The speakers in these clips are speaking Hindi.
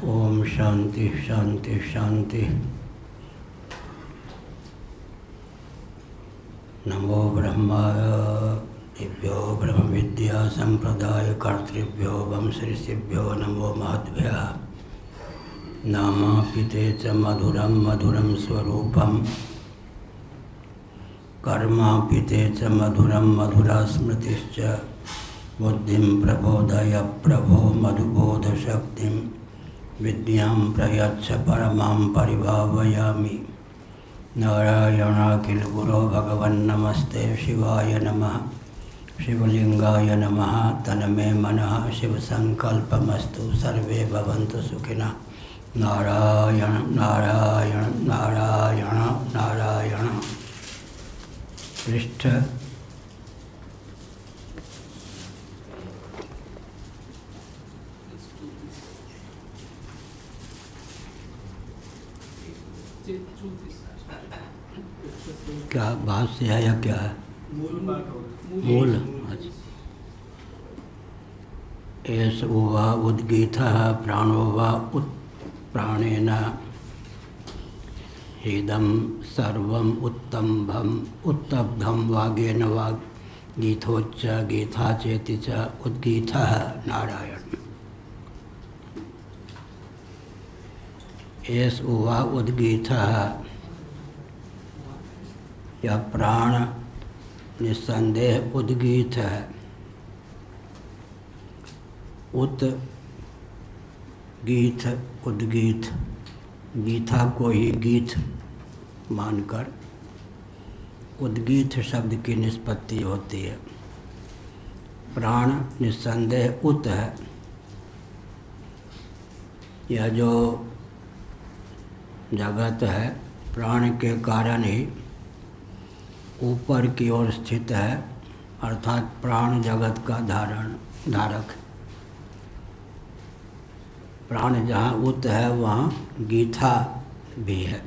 ओम शांति शांति शांति। नमो ब्रह्माय दिव्यो ब्रह्म विद्या संप्रदाय कर्तृभ्यो वंश ऋषिभ्यो नमो महद्भ्यः। नामापिते च मधुरं मधुरं स्वरूपम् कर्मापिते च मधुरं मधुरा स्मृतिश्च। बुद्धिं प्रबोधय प्रभो मधुबोध शक्तिं विद्यां प्रयच्छ परमां परिभावयामि। नारायणाखिल गुरो भगवन्नमस्ते शिवाय नमः। शिवलिंगाय नमः। तन्मे मनः शिव संकल्पमस्तु। सर्वे भवन्तु सुखिनः। नारायण नारायण नारायण नारायण। पृष्ठ 34 क्या भाष्य है या क्या है? मूल। एष वा उद्गीतः प्राणो वा उत्प्राणेन हिदं सर्वम् उत्तब्धं वागेन गीथोच्च गीथा चेति च उद्गीतः। नारायण। एष वा उद्गीतः, यह प्राण निस्संदेह उद्गीत है। गीत उद्गीत, गीता को ही गीत मानकर उद्गीत शब्द की निष्पत्ति होती है। प्राण निस्संदेह उत है। यह जो जगत है प्राण के कारण ही ऊपर की ओर स्थित है, अर्थात प्राण जगत का धारक। प्राण जहाँ उत है वहाँ गीथा भी है।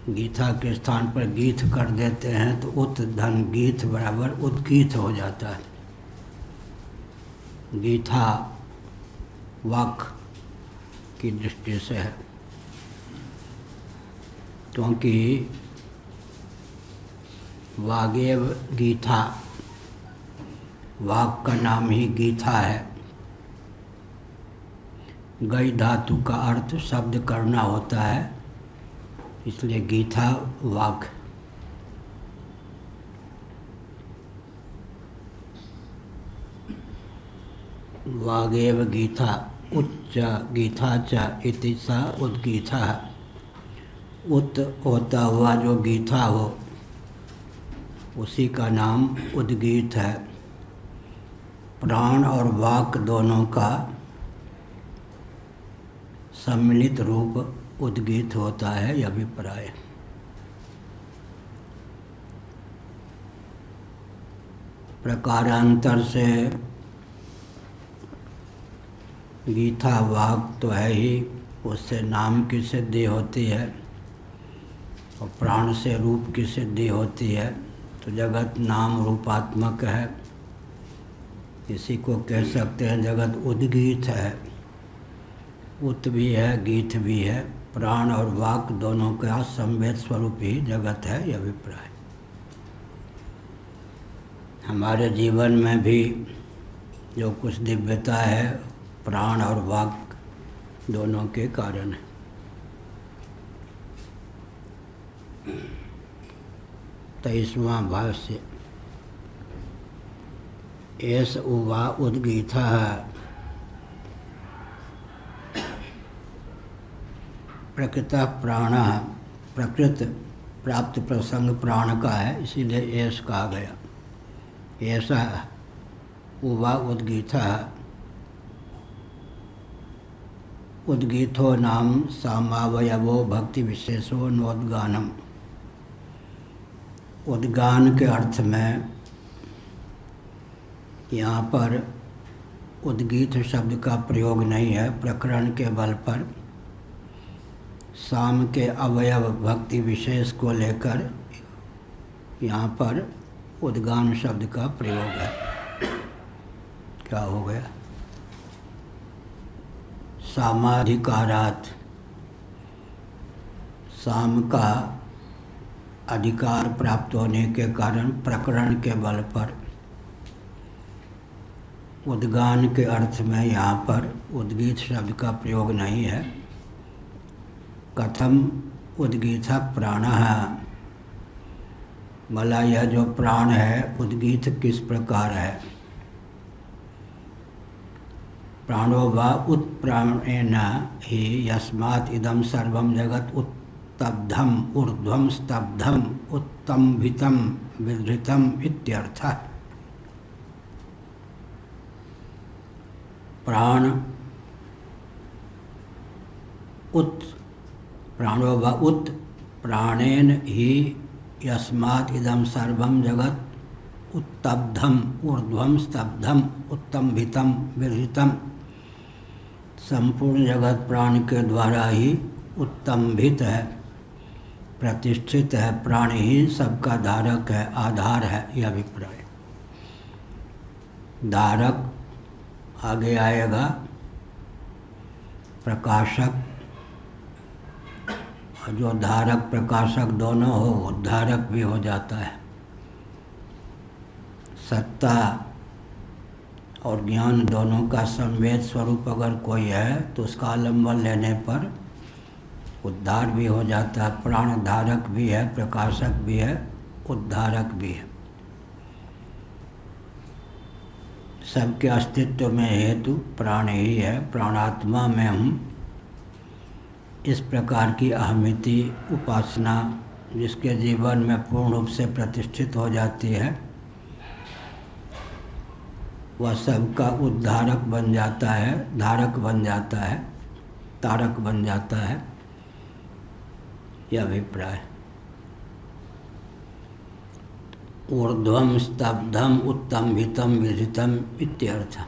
गीथा के स्थान पर गीत कर देते हैं तो उत धन गीत बराबर उद्गीत हो जाता है। गीथा वाक की दृष्टि से है, क्योंकि वागेव गीता, वाक का नाम ही गीता है। गई धातु का अर्थ शब्द करना होता है, इसलिए गीता वाक। वागेव गीता उच्च गीता च इति सा उद्गीता। उत होता हुआ जो गीता हो उसी का नाम उद्गीत है। प्राण और वाक दोनों का सम्मिलित रूप उद्गीत होता है, यह अभिप्राय। प्रकारांतर से गीता वाक तो है ही, उससे नाम की सिद्धि होती है और प्राण से रूप की सिद्धि होती है। तो जगत नाम रूपात्मक है, इसी को कह सकते हैं जगत उद्गीत है। उत भी है गीत भी है। प्राण और वाक दोनों का संवेद स्वरूप ही जगत है, यह अभिप्राय। हमारे जीवन में भी जो कुछ दिव्यता है प्राण और वाक दोनों के कारण है। तेईसवां भाष्य। एष वा उद्गीतः प्रकृतः प्राणः। प्रकृत प्राप्त प्रसंग प्राण का है, इसीलिए एष कहा गया। ऐसा वा उद्गीतः। उद्गीतो नाम सामावयवो भक्ति विशेषो नोद्गानम। उद्गान के अर्थ में यहाँ पर उद्गीत शब्द का प्रयोग नहीं है। प्रकरण के बल पर साम के अवयव भक्ति विशेष को लेकर यहाँ पर उद्गान शब्द का प्रयोग है। क्या हो गया? सामाधिकारात, साम का अधिकार प्राप्त होने के कारण प्रकरण के बल पर उद्गान के अर्थ में यहाँ पर उद्गीत शब्द का प्रयोग नहीं है। कथम उद्गीतः प्राणः, भला यह जो प्राण है उद्गीत किस प्रकार है। प्राणो वा उत्प्राणेन ही यस्मात् इदं सर्वं जगत् उत्तब्धम् ऊर्ध्वं स्तब्धम् उत्तम्भितं विधृतम् इत्यर्थः। प्राण उत, प्राणो वा उत प्राणेन ही यस्मात् इदं सर्वं जगत् उत्तब्धम् ऊर्ध्वं स्तब्धम् उत्तम्भितं विधृतम्, संपूर्ण जगत प्राण के द्वारा ही उत्तम्भित है, प्रतिष्ठित है। प्राण ही सबका धारक है, आधार है, यह अभिप्राय। धारक आगे आएगा, प्रकाशक, जो धारक प्रकाशक दोनों हो उद्धारक भी हो जाता है। सत्ता और ज्ञान दोनों का संवेद स्वरूप अगर कोई है तो उसका आलम्बन लेने पर उद्धार भी हो जाता है। प्राण धारक भी है, प्रकाशक भी है, उद्धारक भी है। सबके अस्तित्व में हेतु प्राण ही है। प्राणात्मा में हम इस प्रकार की अहमिति उपासना जिसके जीवन में पूर्ण रूप से प्रतिष्ठित हो जाती है, वह सबका उद्धारक बन जाता है, धारक बन जाता है, तारक बन जाता है, यह अभिप्राय। ऊर्ध्वं स्तब्धम उत्तम्भितम विधृतम इत्यर्थ।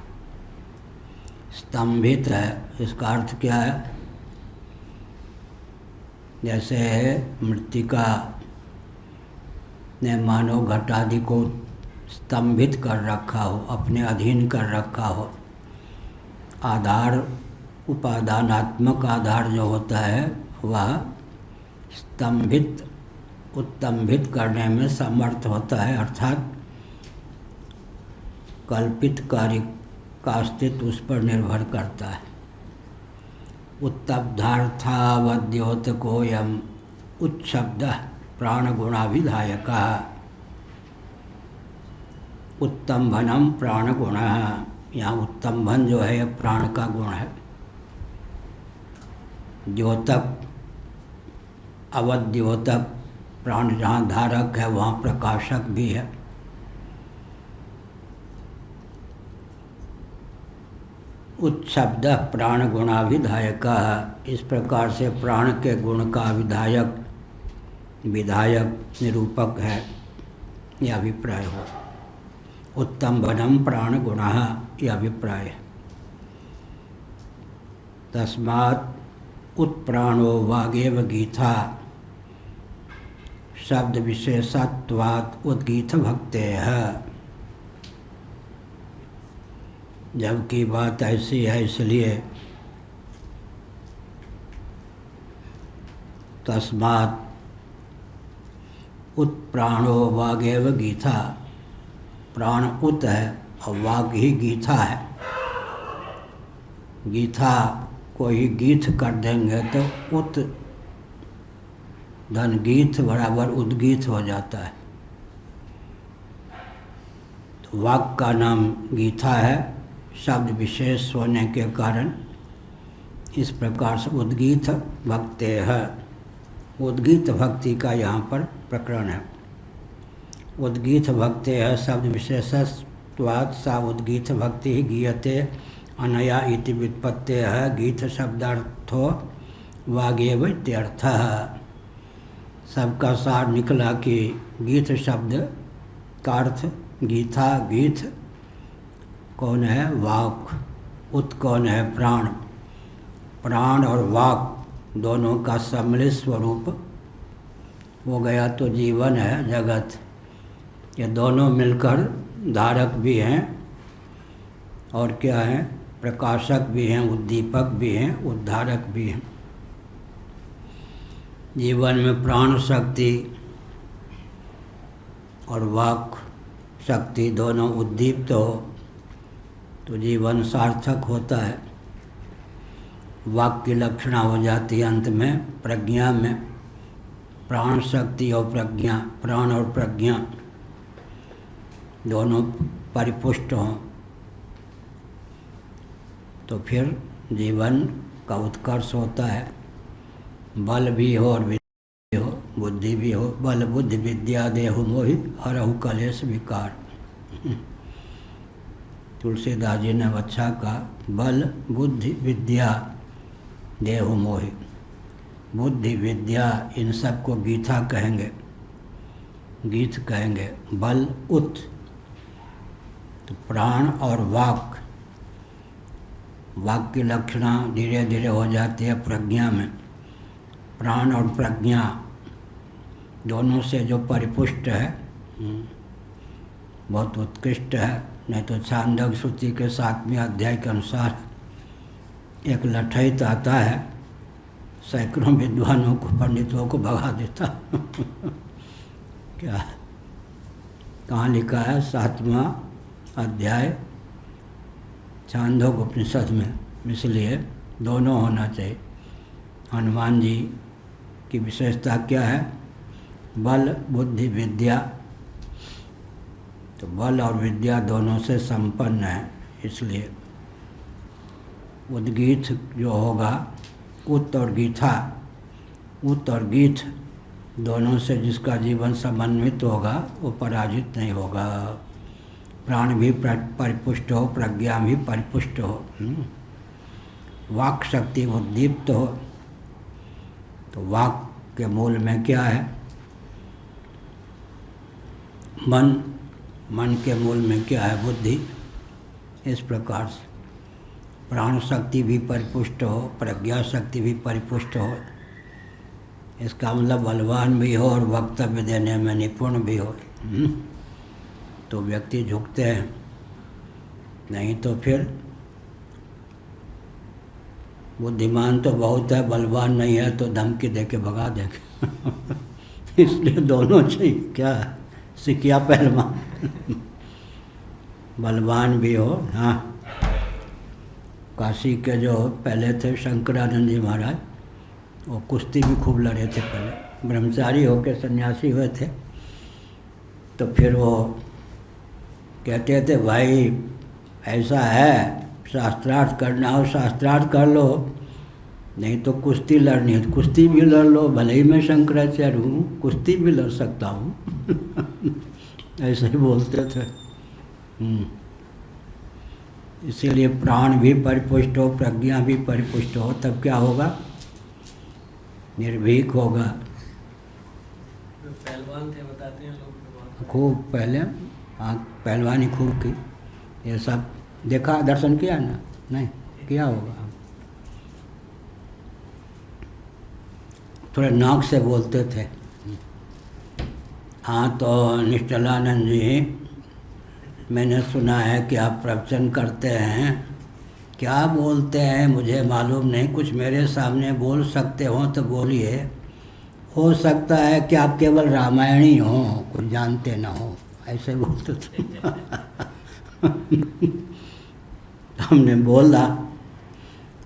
स्तंभित है, इसका अर्थ क्या है। जैसे मृत्तिका ने मानो घटादि को स्तंभित कर रखा हो, अपने अधीन कर रखा हो। आधार, उपादानात्मक आधार जो होता है वह स्तंभित उत्तम्भित करने में समर्थ होता है, अर्थात कल्पित कार्य का अस्तित्व उस पर निर्भर करता है। उत्तब्धार्थावद्योतकोऽयम् उत्शब्दः प्राणगुणाभिधायकः। उत्तम्भनम प्राणगुणः, यहाँ उत्तम्भन जो है यह प्राण का गुण है। द्योतक, अवद्योतक, प्राण जहाँ धारक है वहाँ प्रकाशक भी है। उत्शब्द प्राण गुणाभिधायक, इस प्रकार से प्राण के गुण का विधायक, विधायक निरूपक है, यह अभिप्राय हो। उत्तम्भनम प्राण गुणः, यह अभिप्राय है। तस्मात् उत्प्राणो वागेव गीता शब्द विशेषत्वात् उद्गीत भक्तेः। जबकि बात ऐसी है इसलिए तस्मात् उत्प्राणो वागेव गीता, प्राण उत है और वाग ही गीता है। गीता को ही गीत कर देंगे तो उत धन गीत बराबर उद्गीत हो जाता है। तो वाग का नाम गीता है, शब्द विशेष होने के कारण इस प्रकार से उद्गीत भक्ते है। उद्गीत भक्ति का यहाँ पर प्रकरण है। उद्गीत भक्ते है शब्द विशेषत्वात् सा उद्गीत भक्ति ही गीयते अनया इति व्युत्पत्ते है। गीत शब्दार्थो वागेव इत्यर्थः। सबका सार निकला कि गीत शब्द का अर्थ गीता, गीत कौन है, वाक, उत कौन है, प्राण। प्राण और वाक दोनों का सम्मिलित स्वरूप हो गया तो जीवन है, जगत। ये दोनों मिलकर धारक भी हैं और क्या है, प्रकाशक भी हैं, उद्दीपक भी हैं, उद्धारक भी हैं। जीवन में प्राण शक्ति और वाक शक्ति दोनों उद्दीप्त हो तो जीवन सार्थक होता है। वाक की लक्षणा हो जाती है अंत में प्रज्ञा में। प्राण शक्ति और प्रज्ञा, प्राण और प्रज्ञा दोनों परिपुष्ट हों तो फिर जीवन का उत्कर्ष होता है। बल भी हो और विद्या हो, बुद्धि भी हो। बल बुद्धि विद्या देहु मोहि हरहु कलेश विकार। तुलसीदास जी ने अच्छा कहा, बल बुद्धि विद्या देहु मोहि। बुद्धि विद्या इन सब को गीता कहेंगे, गीत कहेंगे। बल उत तो प्राण और वाक, वाक की लक्षणा धीरे धीरे हो जाती है प्रज्ञा में। प्राण और प्रज्ञा दोनों से जो परिपुष्ट है बहुत उत्कृष्ट है। नहीं तो छांदोग्य श्रुति के 7वें अध्याय के अनुसार एक लठैत आता है, सैकड़ों विद्वानों को, पंडितों को भगा देता। क्या कहाँ लिखा है? 7वां अध्याय छांदोग्य उपनिषद में। इसलिए दोनों होना चाहिए। हनुमान जी की विशेषता क्या है? बल बुद्धि विद्या। तो बल और विद्या दोनों से संपन्न है। इसलिए उद्गीत जो होगा, उत और गीता, उत और गीत दोनों से जिसका जीवन समन्वित होगा वो पराजित नहीं होगा। प्राण भी परिपुष्ट हो, प्रज्ञा भी परिपुष्ट हो, वाक शक्ति उद्दीप्त हो। तो वाक के मूल में क्या है? मन। मन के मूल में क्या है? बुद्धि। इस प्रकार से प्राण शक्ति भी परिपुष्ट हो, प्रज्ञा शक्ति भी परिपुष्ट हो। इसका मतलब बलवान भी हो और वक्तव्य देने में निपुण भी हो, तो व्यक्ति झुकते हैं। नहीं तो फिर बुद्धिमान तो बहुत है, बलवान नहीं है तो धमकी दे के भगा देंगे। इसलिए दोनों चाहिए। क्या सिकिया पहलवान बलवान भी हो। हाँ, काशी के जो पहले थे शंकरानंद जी महाराज, वो कुश्ती भी खूब लड़े थे पहले। ब्रह्मचारी होकर सन्यासी हुए थे तो फिर वो कहते थे, भाई ऐसा है, शास्त्रार्थ करना हो शास्त्रार्थ कर लो, नहीं तो कुश्ती लड़नी है तो कुश्ती भी लड़ लो। भले ही मैं शंकराचार्य हूँ, कुश्ती भी लड़ सकता हूँ। ऐसे ही बोलते थे। इसीलिए प्राण भी परिपुष्ट हो, प्रज्ञा भी परिपुष्ट हो, तब क्या होगा? निर्भीक होगा। पहलवान थे बताते हैं लोग, खूब पहले हाँ पहलवानी खूब की। ये सब देखा, दर्शन किया ना? नहीं किया होगा। थोड़े नाक से बोलते थे। हाँ, तो निश्चलानंद जी, मैंने सुना है कि आप प्रवचन करते हैं। क्या बोलते हैं मुझे मालूम नहीं, कुछ मेरे सामने बोल सकते हो तो बोलिए। हो सकता है कि आप केवल रामायणी हो, कुछ जानते ना हो, ऐसे बोलते थे। हमने बोला,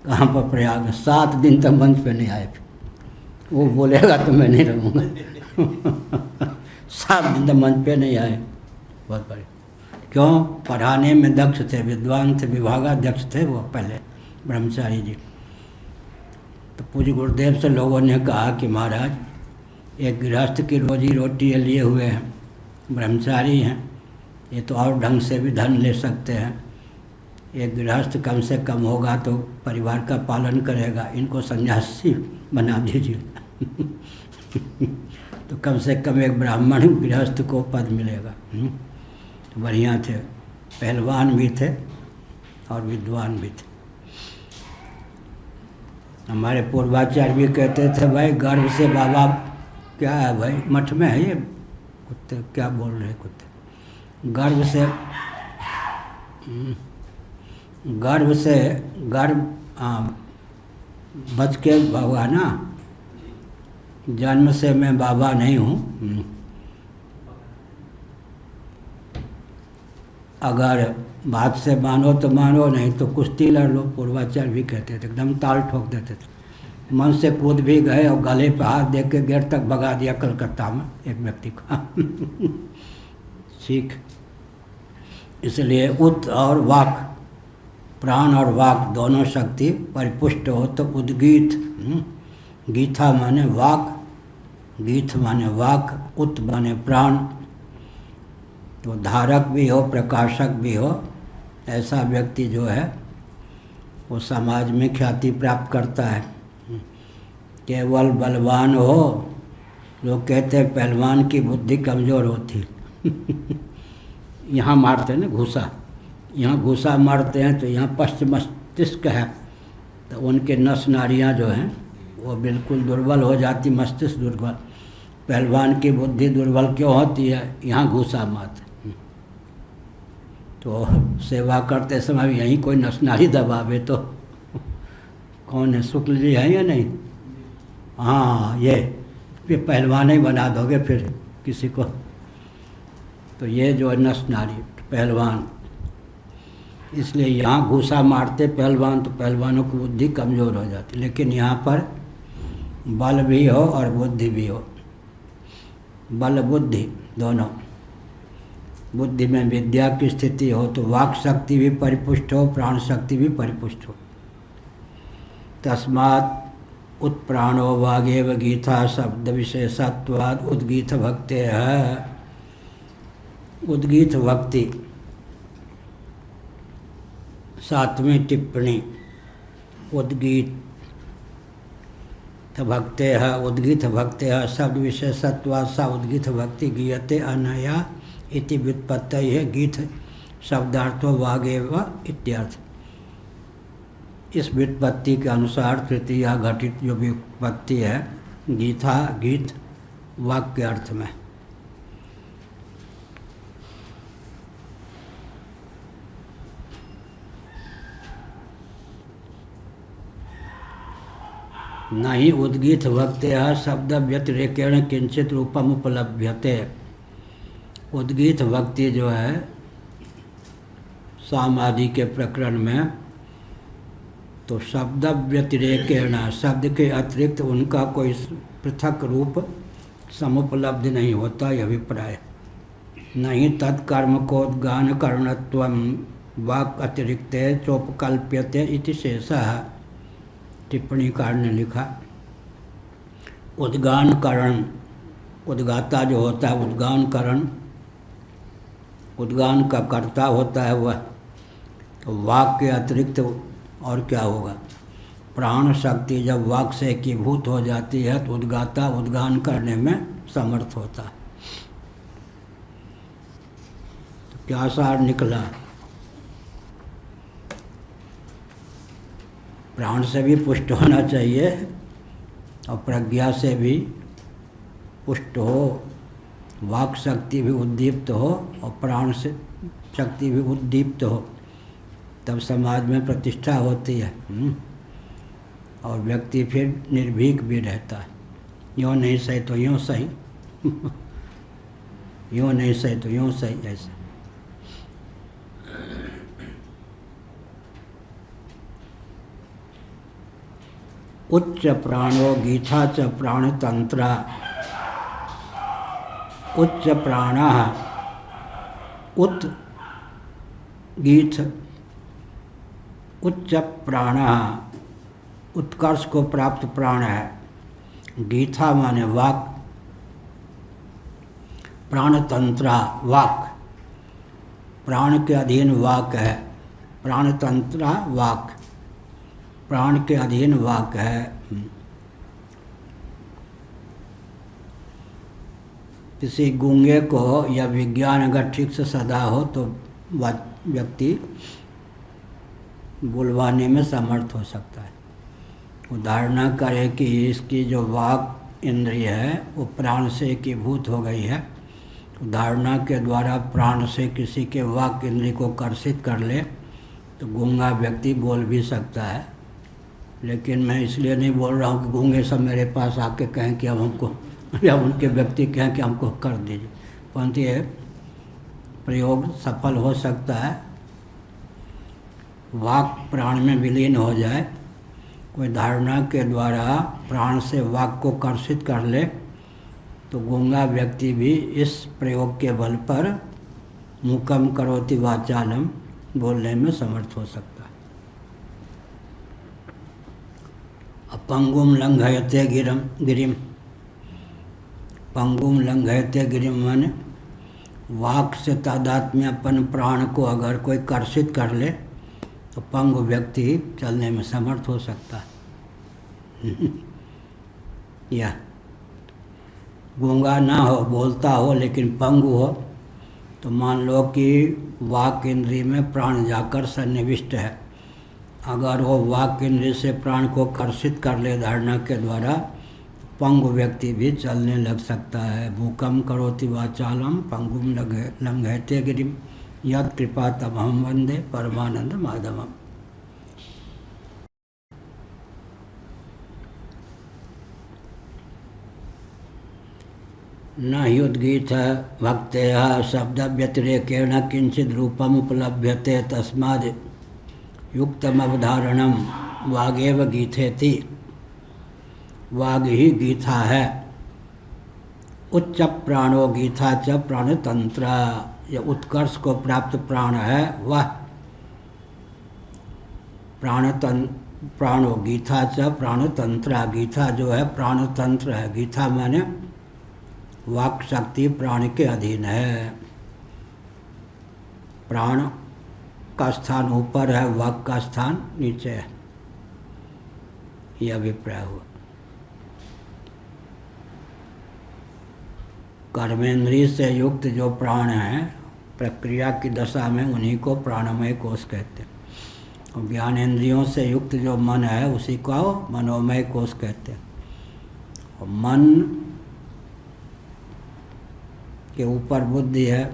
कहाँ पर? प्रयाग। 7 दिन तक मंच पे नहीं आए। वो बोलेगा तो मैं नहीं रहूँगा। 7 दिन तक मंच पे नहीं आए। बहुत बड़े क्यों? पढ़ाने में दक्ष थे, विद्वान थे, विभागाध्यक्ष थे वो पहले ब्रह्मचारी जी। तो पूज्य गुरुदेव से लोगों ने कहा कि महाराज एक गृहस्थ की रोजी रोटी लिए हुए हैं, ब्रह्मचारी हैं, ये तो और ढंग से भी धन ले सकते हैं। एक गृहस्थ कम से कम होगा तो परिवार का पालन करेगा, इनको सन्यासी बना दीजिए। तो कम से कम एक ब्राह्मण गृहस्थ को पद मिलेगा। तो बढ़िया थे, पहलवान भी थे और विद्वान भी थे। हमारे पूर्वाचार्य भी कहते थे, भाई गर्भ से बाबा क्या है भाई, मठ में है ये कुत्ते, क्या बोल रहे कुत्ते? गर्भ से गर्भ से गर्भ बच के होगा ना, जन्म से मैं बाबा नहीं हूँ। अगर बात से मानो तो मानो, नहीं तो कुश्ती लड़ लो, पूर्वाचार्य भी कहते थे, एकदम ताल ठोक देते थे। मन से कूद भी गए और गले पे हाथ दे के गेट तक भगा दिया कलकत्ता में एक व्यक्ति को। ठीक, इसलिए उत और वाक, प्राण और वाक दोनों शक्ति परिपुष्ट हो तो उद्गीत। गीथा माने वाक, गीत माने वाक, उत माने प्राण। तो धारक भी हो, प्रकाशक भी हो, ऐसा व्यक्ति जो है वो समाज में ख्याति प्राप्त करता है। केवल बलवान हो, लोग कहते हैं पहलवान की बुद्धि कमज़ोर होती। यहाँ मारते हैं ना घूसा, यहाँ घूसा मारते हैं तो यहाँ पश्च मस्तिष्क है, तो उनके नस नाड़ियाँ जो हैं वो बिल्कुल दुर्बल हो जाती, मस्तिष्क दुर्बल। पहलवान की बुद्धि दुर्बल क्यों होती है? यहाँ घूसा मारते। तो सेवा करते समय यहीं कोई नस नाड़ी दबावे तो कौन है? शुक्ल जी है या नहीं? हाँ, ये पहलवान ही बना दोगे फिर किसी को। तो ये जो नस नाड़ी पहलवान, इसलिए यहाँ घूसा मारते पहलवान तो पहलवानों की बुद्धि कमज़ोर हो जाती। लेकिन यहाँ पर बल भी हो और बुद्धि भी हो, बल बुद्धि दोनों। बुद्धि में विद्या की स्थिति हो तो वाक शक्ति भी परिपुष्ट हो, प्राण शक्ति भी परिपुष्ट हो। तस्मात् उत्प्राणो वागेव गीता शब्द विशेषत्वाद उद्गीत भक्ति है। उद्गीत भक्ति, 7वीं टिप्पणी। उद्गीत भक्ति है, उद्गीत भक्ति है शब्द विशेषत्वाद सा उद्गीत भक्ति गीयते अनया इति व्युत्पत्ति है। गीत शब्दार्थो वागेव इत्यर्थ। इस व्युत्पत्ति के अनुसार तृतीया घटित जो व्युत्पत्ति है गीता, गीत वाक के अर्थ में। नहीं उद्गीत भक्ति शब्द व्यतिरेकेण किंचित रूपम उपलभ्यते। उद्गीत भक्ति जो है सामादि के प्रकरण में, तो शब्द व्यतिरेकेण, शब्द के अतिरिक्त उनका कोई पृथक रूप समुपलब्ध नहीं होता, यह अभिप्राय। नहीं तत्कर्म कोद्गान करणत्वम वाक अतिरिक्त चोपकल्प्यते इति शेषः। टिप्पणीकार ने लिखा उद्गान करण, उद्गाता जो होता है उद्गान करण, उद्गान का कर्ता होता है वह, तो वाक के अतिरिक्त और क्या होगा? प्राण शक्ति जब वाक से एकीभूत हो जाती है तो उद्गाता उद्गान करने में समर्थ होता है। तो क्या सार निकला? प्राण से भी पुष्ट होना चाहिए और प्रज्ञा से भी पुष्ट हो, वाक शक्ति भी उद्दीप्त हो और प्राण से शक्ति भी उद्दीप्त हो, तब समाज में प्रतिष्ठा होती है। और व्यक्ति फिर निर्भीक भी रहता है। यूँ नहीं सही तो यूँ सही, यूँ नहीं सही तो यूँ सही, ऐसे। उच्च प्राणो गीता च प्राणतंत्रा। उच्च प्राणः उत गीत, उच्च प्राणः उत्कर्ष को प्राप्त प्राण है। गीता माने वाक, प्राणतंत्रा वाक, प्राण के अधीन वाक है। प्राणतंत्रा वाक, प्राण के अधीन वाक है। किसी गूंगे को या विज्ञान अगर ठीक से सदा हो तो व्यक्ति बुलवाने में समर्थ हो सकता है। उदाहरण करें कि इसकी जो वाक इंद्रिय है वो प्राण से एकीभूत हो गई है, तो धारणा के द्वारा प्राण से किसी के वाक इंद्रिय को कर्षित कर ले तो गूंगा व्यक्ति बोल भी सकता है, लेकिन मैं इसलिए नहीं बोल रहा हूँ कि गूंगे सब मेरे पास आके कहें कि अब हमको, या उनके व्यक्ति कहें कि हमको कर दीजिए, परंतु ये प्रयोग सफल हो सकता है। वाक प्राण में विलीन हो जाए, कोई धारणा के द्वारा प्राण से वाक को कर्षित कर ले, तो गूंगा व्यक्ति भी इस प्रयोग के बल पर मूकम करोति वाचालम बोलने में समर्थ हो सकता है। पंगुम लंघयते गिरिम, पंगुम लंघयते गिरिम माने वाक से तादात्म्य अपन प्राण को अगर कोई कर्षित कर ले तो पंगु व्यक्ति चलने में समर्थ हो सकता है। या गूंगा ना हो, बोलता हो, लेकिन पंगु हो, तो मान लो कि वाक इंद्रिय में प्राण जाकर सन्निविष्ट है, अगर वो वाक इंद्रिय से प्राण को कर्षित कर ले धारणा के द्वारा, पंगु व्यक्ति भी चलने लग सकता है। भूकम करोति वाचालम पंगुम लंघयते गिरिम यत् कृपा तमहं वंदे परमानंद माधवम। न ह्युद्गीत भक्तेः शब्द व्यतिरेकेण किंचिद रूपम उपलभ्यते तस्माद् युक्तमवधारणम वागेव गीथेति। वाग ही गीथा है। उच्च प्राणो गीथा च प्राणतंत्र, यह उत्कर्ष को प्राप्त प्राण है वह प्राणो गीथा च प्राणतंत्र, गीथा जो है प्राणतंत्र है। गीथा माने वाक शक्ति प्राण के अधीन है। प्राण का स्थान ऊपर है, वाक का स्थान नीचे है, यह अभिप्राय हुआ। कर्मेंद्रिय से युक्त जो प्राण हैं प्रक्रिया की दशा में उन्हीं को प्राणमय कोश कहते हैं, और ज्ञानेंद्रियों से युक्त जो मन है उसी को मनोमय कोश कहते हैं। और मन के ऊपर बुद्धि है,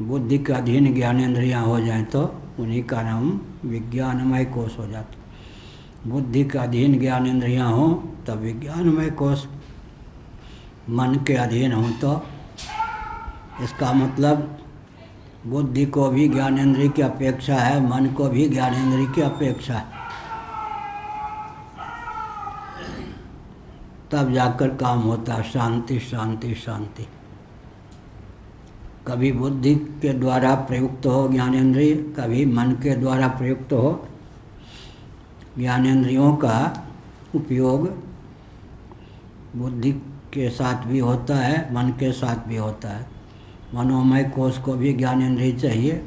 बुद्धि के अधीन ज्ञानेंद्रियां हो जाएं तो उन्हीं का नाम विज्ञानमय कोश हो जाता। बुद्धि के अधीन ज्ञानेंद्रियां हो तब विज्ञानमय कोश, मन के अधीन हो तो इसका मतलब बुद्धि को भी ज्ञानेंद्रिय की अपेक्षा है, मन को भी ज्ञानेंद्रिय की अपेक्षा है, तब जाकर काम होता है। शांति शांति शांति। कभी बुद्धि के द्वारा प्रयुक्त हो ज्ञानेंद्रिय, कभी मन के द्वारा प्रयुक्त हो। ज्ञानेंद्रियों का उपयोग बुद्धि के साथ भी होता है, मन के साथ भी होता है। मनोमय कोश को भी ज्ञानेंद्रिय चाहिए।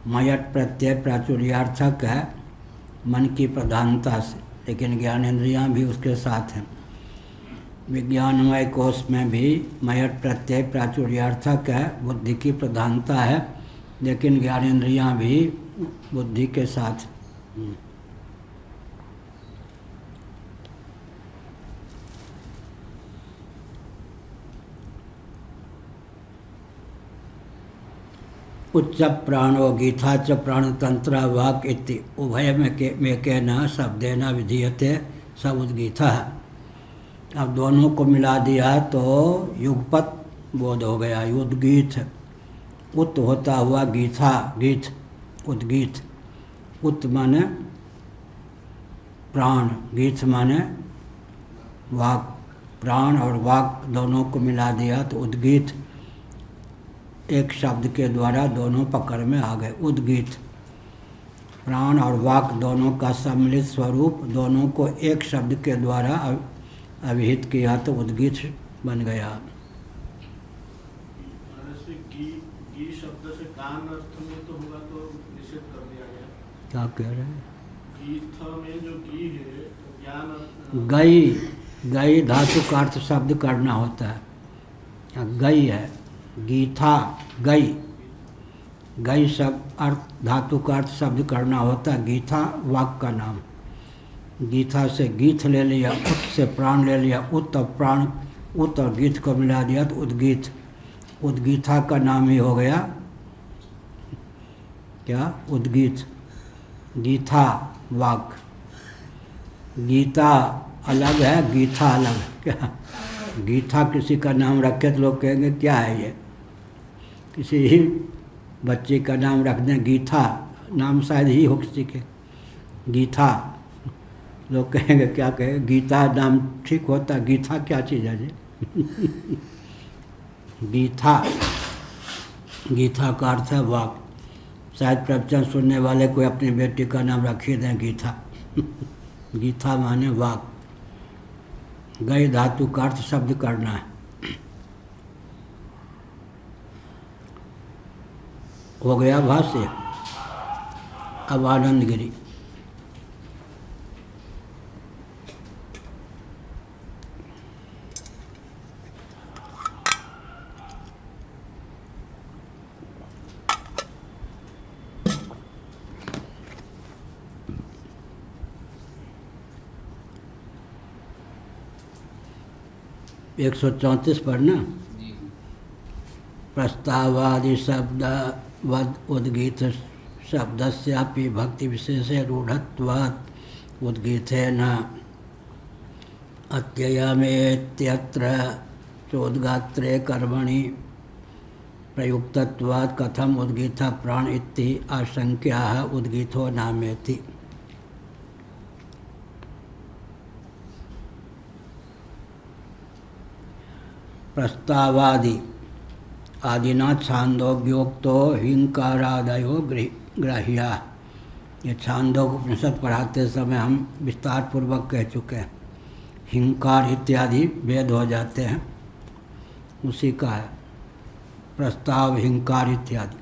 मयट प्रत्यय प्राचुर्यार्थक है मन की प्रधानता से, लेकिन ज्ञानेंद्रियां भी उसके साथ हैं। विज्ञानमय कोश में भी मयट प्रत्यय प्राचुर्यार्थक है, बुद्धि की प्रधानता है, लेकिन ज्ञानेंद्रियां भी बुद्धि के साथ। उच्च प्राणो गीथा च प्राणतंत्र वाक इति उभय में के न शब्देन विधीयते स उद्गीथा। अब दोनों को मिला दिया तो युगपत बोध हो गया। उद्गीत, उत होता हुआ गीथा, गीत, उद्गीत। उत माने प्राण, गीत माने वाक। प्राण और वाक दोनों को मिला दिया तो उद्गीत, एक शब्द के द्वारा दोनों पकड़ में आ गए। उद्गीत, प्राण और वाक दोनों का सम्मिलित स्वरूप, दोनों को एक शब्द के द्वारा अभिहित किया तो उद्गीत बन गया। गी शब्द से कान अर्थ में तो होगा तो निषेध कर दिया गया। क्या कह रहे हैं? गीत में जो गी है तो ज्ञान गई, गई धातु का अर्थ शब्द करना होता है। गई है, गीथा गई, गई शब्द अर्थ धातु का अर्थ शब्द करना होता है। गीथा वाक का नाम। गीथा से गीत ले लिया, उत से प्राण ले लिया, उत और प्राण, उत और गीत को मिला दिया तो उद्गीत, उद्गीथा का नाम ही हो गया क्या? उद्गीत। गीथा वाक, गीता अलग है, गीथा अलग है। क्या गीथा किसी का नाम रखे तो लोग कहेंगे क्या है ये, किसी ही बच्चे का नाम रख दें गीथा, नाम शायद ही हो किसी के, गीथा, लोग कहेंगे क्या कहें, गीता नाम ठीक होता, गीथा क्या चीज़ है जी। गीथा, गीथा का अर्थ है वाक। शायद प्रवचन सुनने वाले कोई अपनी बेटी का नाम रख ही दें गीता। गीता माने वाक, गई धातु का अर्थ शब्द करना है। हो गया भाष्य। अब आनंद गिरी। एक 134 पढ़ना। प्रस्तावादि शब्द वद उद्गीत शब्दस्यापि भक्ति विशेषे रूढ़त्वात् उद्गीतेन अत्ययमेत्यत्र चोद्गात्रे कर्मणि प्रयुक्तत्वात् कथम उद्गीत प्राण इति आशंक्याः उद्गीतो नामेति। प्रस्तावादि आदिना छांदोग्योक्तो हिंकारादयो ग्राह्या। ये छांदोग उपनिषद पढ़ाते समय हम विस्तार पूर्वक कह चुके हैं। हिंकार इत्यादि वेद हो जाते हैं, उसी का है प्रस्ताव, हिंकार इत्यादि।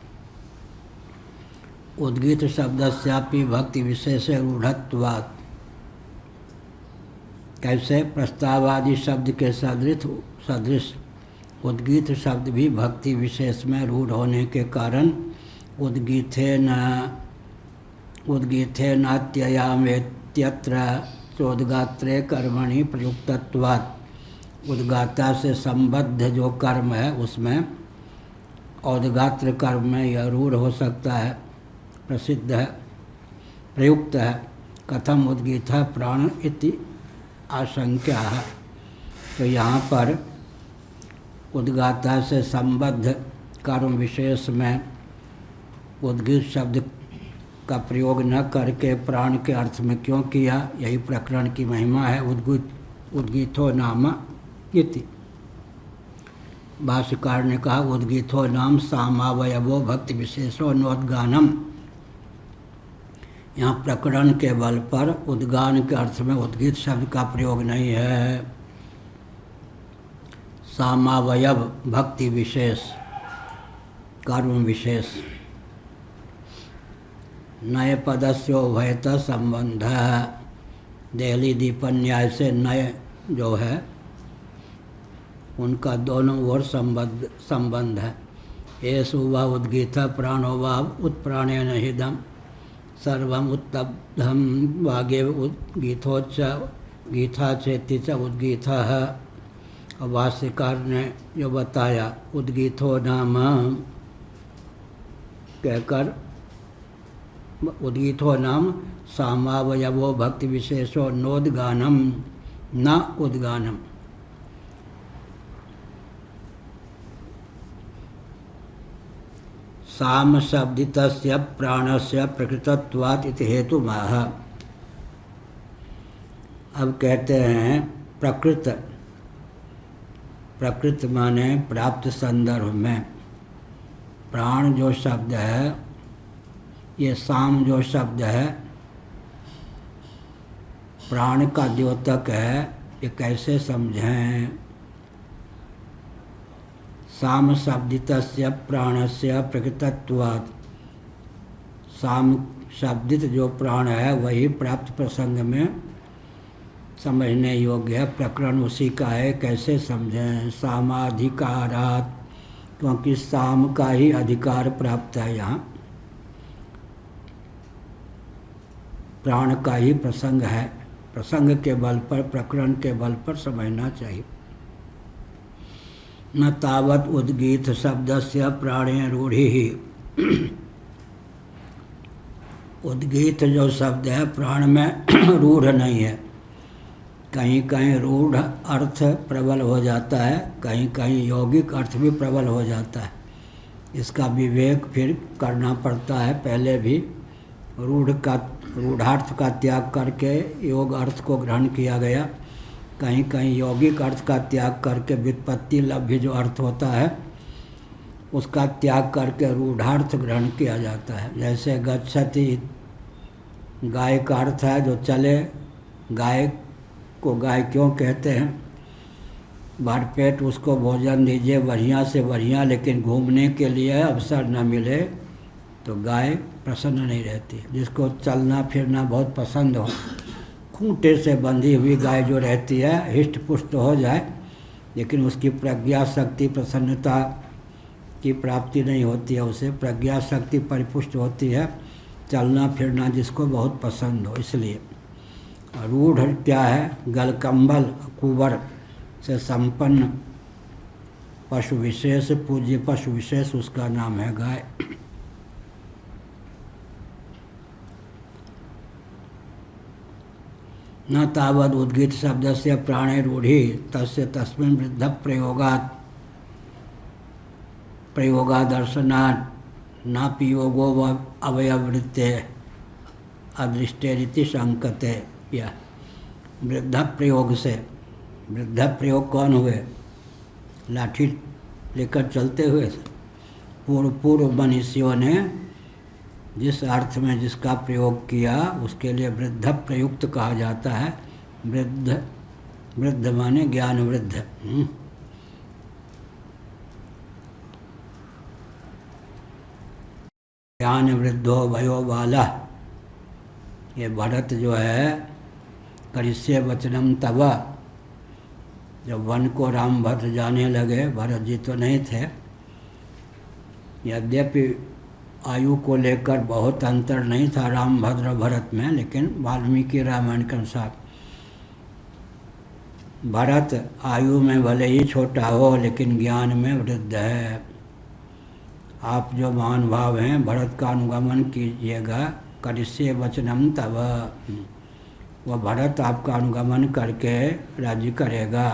उद्गीत शब्दस्यापि भक्ति विशेष रूढ़त्वात्। कैसे? प्रस्तावादि शब्द के सदृश उद्गीत शब्द भी भक्ति विशेष में रूढ़ होने के कारण उद्गीथेनात्ययामेत्यत्र चोद्गात्रे कर्मणि प्रयुक्तत्वात्। उद्गाता से संबद्ध जो कर्म है उसमें औदगात्र कर्म में यह रूढ़ हो सकता है, प्रसिद्ध है, प्रयुक्त है। कथम उद्गीत प्राण इति आशंका है। तो यहाँ पर उद्गाता से संबद्ध कर्म विशेष में उद्गीत शब्द का प्रयोग न करके प्राण के अर्थ में क्यों किया, यही प्रकरण की महिमा है। उद्गीतो नाम इति। भाष्यकार ने कहा उद्गीतो नाम सामावयवो भक्ति विशेषो नोद्गानम। यहाँ प्रकरण के बल पर उद्गान के अर्थ में उद्गीत शब्द का प्रयोग नहीं है। सामावयव भक्ति विशेष, कर्म विशेष। नए पदस्यो उभयत संबंध। देहली दीपन न्याय से नए जो है उनका दोनों ओर संबंध है। येषु वा उद्गीत प्राणो वा उत्प्राणेन हिदम सर्वम उत्तब्धम वागे उद्गीतोच्च गीता चेति च उद्गीतः। भाष्यकार ने जो बताया उद्गीतो नाम कहकर, उद्गीतो नाम सामावयवो भक्ति विशेषो नोद्गानम न उद्गानम। साम शब्दितस्य प्राणस्य प्रकृतत्वात् इति हेतु माह। अब कहते हैं प्रकृत माने प्राप्त संदर्भ में। प्राण जो शब्द है, ये साम जो शब्द है प्राण का द्योतक है, ये कैसे समझें? साम शब्दितस्य प्राणस्य प्रकृतत्वात्। साम शब्दित जो प्राण है वही प्राप्त प्रसंग में समझने योग्य है। प्रकरण उसी का है, कैसे समझें? सामाधिकारात्, क्योंकि साम का ही अधिकार प्राप्त है। यहाँ प्राण का ही प्रसंग है, प्रसंग के बल पर, प्रकरण के बल पर समझना चाहिए। न तावत उद्गीत शब्दस्य प्राणे रूढ़ि। उद्गीत जो शब्द है प्राण में रूढ़ नहीं है। कहीं कहीं रूढ़ अर्थ प्रबल हो जाता है, कहीं कहीं यौगिक अर्थ भी प्रबल हो जाता है। इसका विवेक फिर करना पड़ता है। पहले भी रूढ़ार्थ का त्याग करके योग अर्थ को ग्रहण किया गया, कहीं कहीं यौगिक अर्थ का त्याग करके व्युत्पत्ति लभ्य जो अर्थ होता है उसका त्याग करके रूढ़ार्थ ग्रहण किया जाता है। जैसे गच्छति गाय का अर्थ है जो चले। गाय को गाय क्यों कहते हैं? भरपेट उसको भोजन दीजिए बढ़िया से बढ़िया, लेकिन घूमने के लिए अवसर न मिले तो गाय प्रसन्न नहीं रहती। जिसको चलना फिरना बहुत पसंद हो, खूंटे से बंधी हुई गाय जो रहती है हिष्ट पुष्ट हो जाए, लेकिन उसकी प्रज्ञा शक्ति प्रसन्नता की प्राप्ति नहीं होती है। उसे प्रज्ञा शक्ति परिपुष्ट होती है, चलना फिरना जिसको बहुत पसंद हो। इसलिए रूढ़ क्या है? गलकम्बल कुंवर से संपन्न पशु विशेष, पूज्य पशु विशेष, उसका नाम है गाय। न तावद उद्गीत शब्द से प्राणे रूढ़ी तस्य तस्मिन् वृद्ध प्रयोगादर्शनात् नापि योगो अवयवृत्ते अदृष्टेरिति शंकते। या वृद्ध प्रयोग से, वृद्ध प्रयोग कौन हुए? लाठी लेकर चलते हुए पूर्व मनीषियों ने जिस अर्थ में जिसका प्रयोग किया उसके लिए वृद्ध प्रयुक्त कहा जाता है। वृद्ध माने ज्ञान वृद्ध। ज्ञान वृद्धो भयो बाला। ये भरत जो है करिष्ये वचनम तव, जब वन को रामभद्र जाने लगे, भरत जी तो नहीं थे, यद्यपि आयु को लेकर बहुत अंतर नहीं था रामभद्र भरत में, लेकिन वाल्मीकि रामायण के अनुसार भरत आयु में भले ही छोटा हो लेकिन ज्ञान में वृद्ध है। आप जो महान भाव हैं भरत का अनुगमन कीजिएगा। करिष्ये वचनम तव, वह भरत आपका अनुगमन करके राजी करेगा।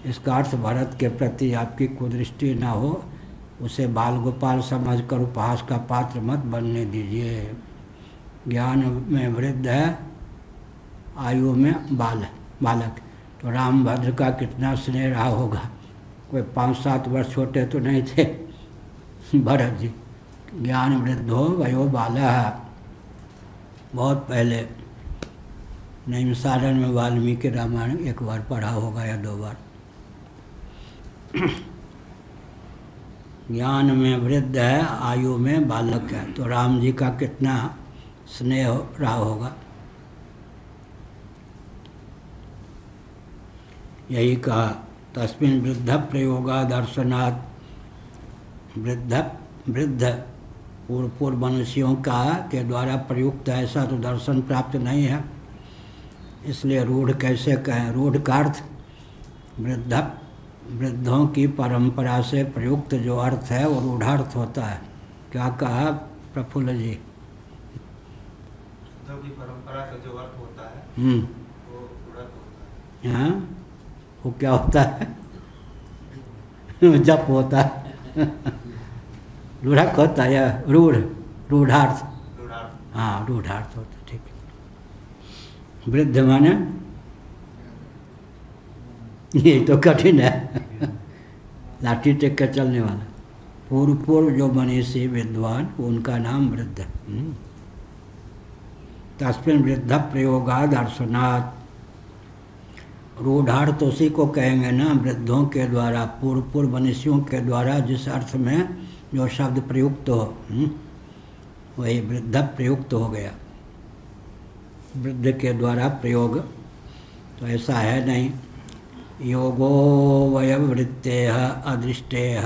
इसका अर्थ भरत के प्रति आपकी कुदृष्टि न हो, उसे बाल गोपाल समझकर उपहास का पात्र मत बनने दीजिए। ज्ञान में वृद्ध है, आयु में बालक। तो रामभद्र का कितना स्नेह रहा होगा। कोई 5-7 वर्ष छोटे तो नहीं थे भरत जी। ज्ञान वृद्धो वयो बाला। बहुत पहले नैमिषारण्य में वाल्मीकि रामायण एक बार पढ़ा होगा या 2 बार। ज्ञान में वृद्ध है, आयु में बालक है। तो राम जी का कितना स्नेह रहा होगा। यही कहा तस्मिन् वृद्ध प्रयोगादर्शनात्। वृद्ध पूर्व मनुष्यों का के द्वारा प्रयुक्त ऐसा तो दर्शन प्राप्त नहीं है, इसलिए रूढ़ कैसे कहें? रूढ़ का अर्थ वृद्धों की परंपरा से प्रयुक्त जो अर्थ है वो रूढ़ार्थ होता है। क्या कहा प्रफुल्ल जी? वृद्धों की परंपरा से जो अर्थ होता है वो रूढ़ार्थ होता है। हाँ, वो क्या होता है? जप होता है। रूढ़क होता है या रूढ़ार्थ? हाँ, रूढ़ार्थ होता है। ठीक है। वृद्ध माने ये तो कठिन है। लाठी टेक कर चलने वाला पूर्व जो मनीषी विद्वान उनका नाम वृद्ध। तस्मिन् वृद्ध प्रयोगादर्शनात्। रूढ़ार्थ उसी को कहेंगे ना, वृद्धों के द्वारा, पूर्व मनीषियों के द्वारा जिस अर्थ में जो शब्द प्रयुक्त हो वही वृद्ध प्रयुक्त हो गया। वृद्ध के द्वारा प्रयोग तो ऐसा है नहीं। योगो वयवृत्तेः अदृष्टेः।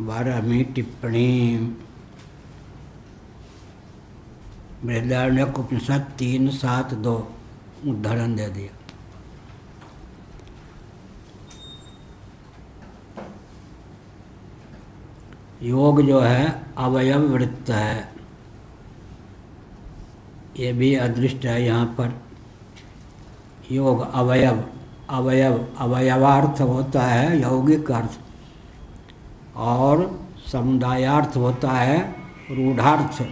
12वीं टिप्पणी बृहदारण्यक उपनिषद 3:7-2 उदाहरण दे दिया। योग जो है अवयव वृत्त है, ये भी अदृष्ट है यहाँ पर। योग अवयव, अवयव अवयवार्थ होता है यौगिक अर्थ, और समुदायार्थ होता है रूढ़ार्थ।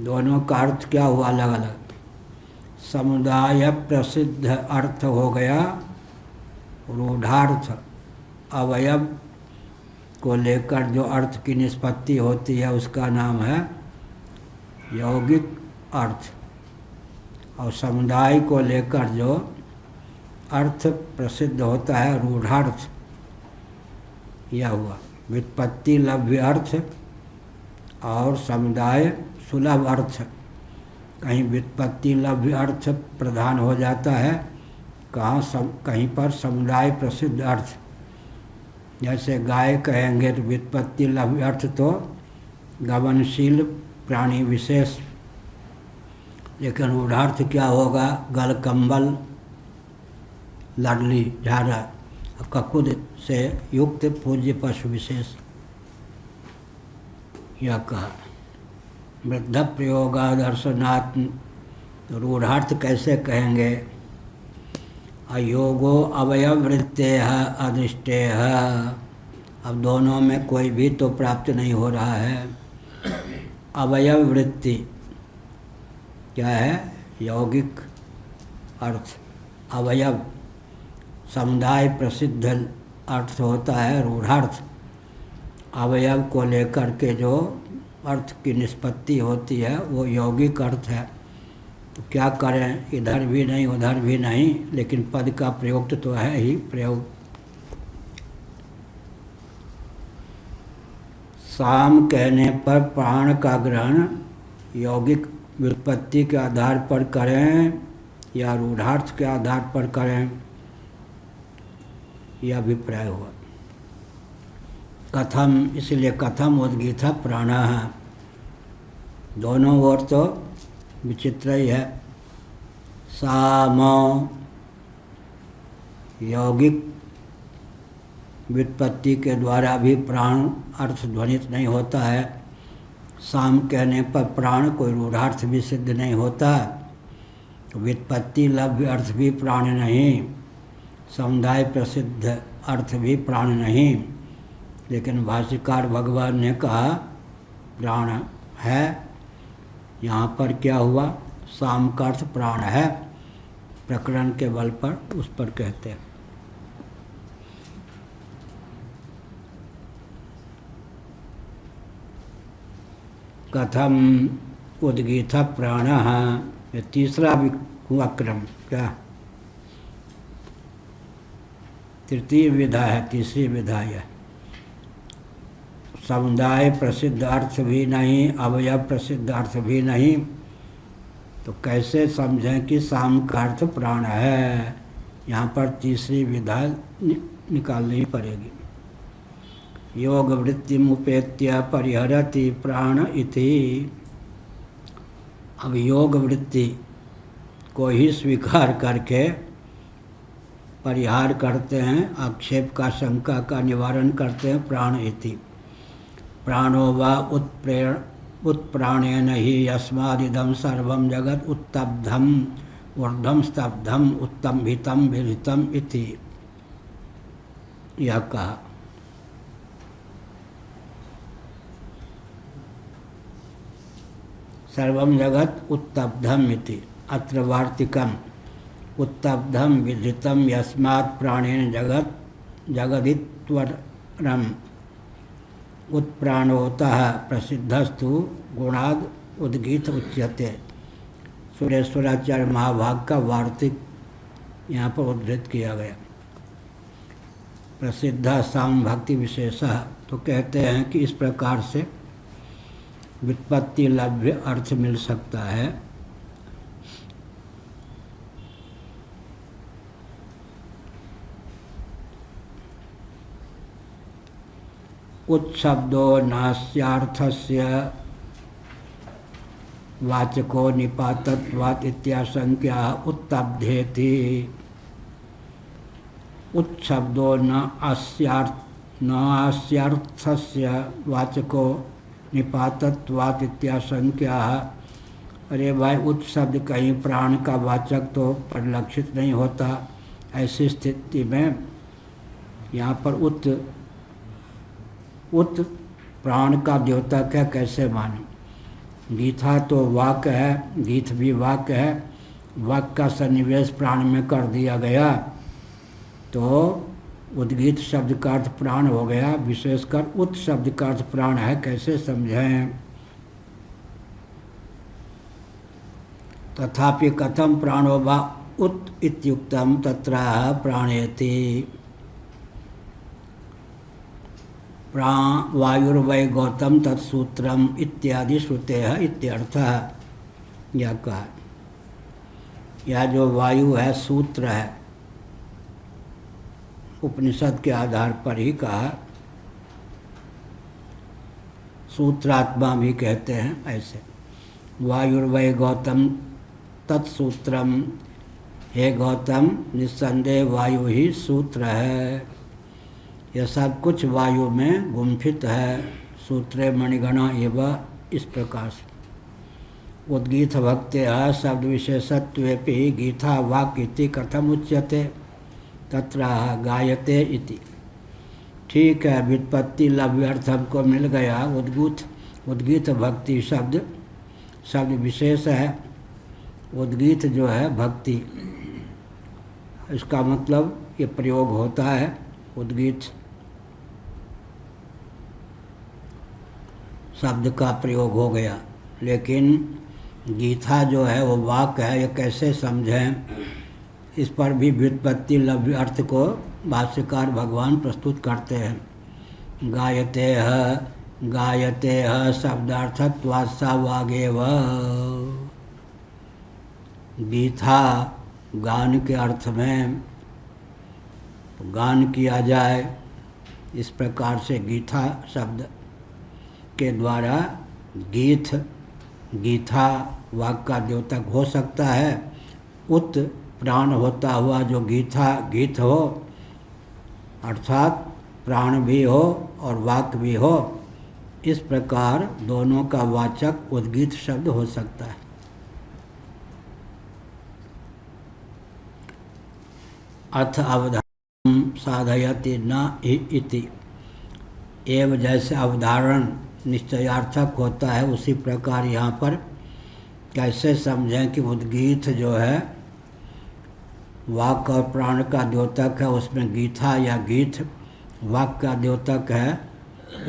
दोनों का अर्थ क्या हुआ अलग अलग। समुदाय प्रसिद्ध अर्थ हो गया रूढ़ार्थ। अवयव को लेकर जो अर्थ की निष्पत्ति होती है उसका नाम है यौगिक अर्थ, और समुदाय को लेकर जो अर्थ प्रसिद्ध होता है रूढ़ार्थ। यह हुआ व्युत्पत्ति लभ्य अर्थ और समुदाय सुलभ अर्थ। कहीं व्युत्पत्ति लभ्य अर्थ प्रधान हो जाता है, कहीं पर समुदाय प्रसिद्ध अर्थ। जैसे गाय कहेंगे तो व्युत्पत्ति लभ्य अर्थ तो गमनशील प्राणी विशेष, लेकिन रूढ़ार्थ क्या होगा? गल कंबल लाडली झारा ककुद से युक्त पूज्य पशु विशेष। यह कहा वृद्ध प्रयोगादर्शनात्। रूढ़ार्थ कैसे कहेंगे? अयोगो अवयववृत्ते अदृष्टे। अब दोनों में कोई भी तो प्राप्त नहीं हो रहा है। अवयव वृत्ति क्या है? यौगिक अर्थ। अवयव समुदाय प्रसिद्ध अर्थ होता है रूढ़ार्थ। अवयव को लेकर के जो अर्थ की निष्पत्ति होती है वो यौगिक अर्थ है। तो क्या करें? इधर भी नहीं उधर भी नहीं, लेकिन पद का प्रयोग तो है ही प्रयोग। साम कहने पर प्राण का ग्रहण यौगिक व्युत्पत्ति के आधार पर करें या रूढ़ार्थ के आधार पर करें, यह अभिप्राय हुआ। कथम, इसलिए कथम उद्गीत प्राण। दोनों ओर तो विचित्र ही है। साम यौगिक व्युत्पत्ति के द्वारा भी प्राण अर्थ ध्वनित नहीं होता है। साम कहने पर प्राण कोई रूढ़ार्थ भी सिद्ध नहीं होता, तो व्युत्पत्ति लभ्य अर्थ भी प्राण नहीं, समुदाय प्रसिद्ध अर्थ भी प्राण नहीं। लेकिन भाष्यकार भगवान ने कहा प्राण है। यहाँ पर क्या हुआ? साम का अर्थ प्राण है, प्रकरण के बल पर उस पर कहते हैं। कथम उद्गीत प्राण। ये तीसरा भी हुआ क्रम। क्या? तृतीय विधा है, तीसरी विधा है। समुदाय प्रसिद्ध अर्थ भी नहीं, अवयव प्रसिद्ध अर्थ भी नहीं, तो कैसे समझें कि साम का अर्थ प्राण है? यहाँ पर तीसरी विधा निकालनी पड़ेगी। योग वृत्ति मुपेत्य परिहरति प्राण इति। अब योग वृत्ति को ही स्वीकार करके परिहार करते हैं, आक्षेप का शंका का निवारण करते हैं प्राण इति। प्राणो वा उत्प्राणेन ही यस्मादिदं सर्वं जगत् उत्तब्धम् ऊर्ध्वं स्तब्धम् उत्तम्भितं विहितम् इति। यह कहा। सर्वं जगत् उत्तब्धम् इति। अत्र वार्तिकम् उत्तब्धं विधृतं यस्मात् प्राणेन जगत् जगदित्वरम् उत्प्राणोतः प्रसिद्धस्तु गुणाद् उद्गीत उच्यते। सुरेश्वराचार्य महाभाग का वार्तिक यहाँ पर उद्धृत किया गया। प्रसिद्ध साम भक्ति विशेष। तो कहते हैं कि इस प्रकार से व्युत्पत्ति लभ्य अर्थ मिल सकता है। उत्शब्दो नास्यार्थस्य वाचको निपातत्वात् इत्याशंक्या उत्तब्धेति। उत्शब्दो नास्यार्थस्य वाचको निपातत्वात् इत्याशंक्या अरे भाई उत शब्द कहीं प्राण का वाचक तो परिलक्षित नहीं होता। ऐसी स्थिति में यहाँ पर उत प्राण का द्योतक है, कैसे माने। गीथा तो वाक्य है, गीत भी वाक्य है, वाक्य का सन्निवेश प्राण में कर दिया गया तो उद्गीत शब्द का अर्थ प्राण हो गया। विशेषकर उत शब्द का अर्थ प्राण है, कैसे समझें। तथापि कथम प्राणो वा उत इत्युक्तम तत्र प्राणेति। वायुर्वै गौतम तत्सूत्रम इत्यादि श्रुते है इत्यर्थः। यह कहा, यह जो वायु है सूत्र है, उपनिषद के आधार पर ही कहा। सूत्रात्मा भी कहते हैं ऐसे। वायुर्वै गौतम तत्सूत्रम, हे गौतम निस्संदेह वायु ही सूत्र है। यह सब कुछ वायु में गुम्फित है। सूत्रे मणिगणा एवं इस प्रकार से। उद्गीत भक्त्या शब्द विशेषत्वेपि गीता वाक् इति कथम उच्यते तत्र गायते इति। ठीक है, व्युत्पत्ति लव्यर्थ हमको मिल गया। उद्गीत भक्ति शब्द विशेष है। उद्गीत जो है भक्ति, इसका मतलब ये प्रयोग होता है। उद्गीत शब्द का प्रयोग हो गया, लेकिन गीता जो है वो वाक्य है, ये कैसे समझें। इस पर भी व्युत्पत्ति लव्य अर्थ को भाष्यकार भगवान प्रस्तुत करते हैं। गायते है शब्दार्थत्वात्सा वागेव। गीता गान के अर्थ में गान किया जाए, इस प्रकार से गीता शब्द के द्वारा गीता वाक्य का द्योतक हो सकता है। उत प्राण होता हुआ जो गीत हो, अर्थात प्राण भी हो और वाक्य भी हो, इस प्रकार दोनों का वाचक उद्गीत शब्द हो सकता है। अथ अवधारण साधयति न इति। एवं जैसे अवधारण निश्चयार्थक होता है, उसी प्रकार यहाँ पर कैसे समझें कि उद्गीत जो है वाक्य और प्राण का द्योतक है, उसमें गीता या गीत वाक्य का द्योतक है,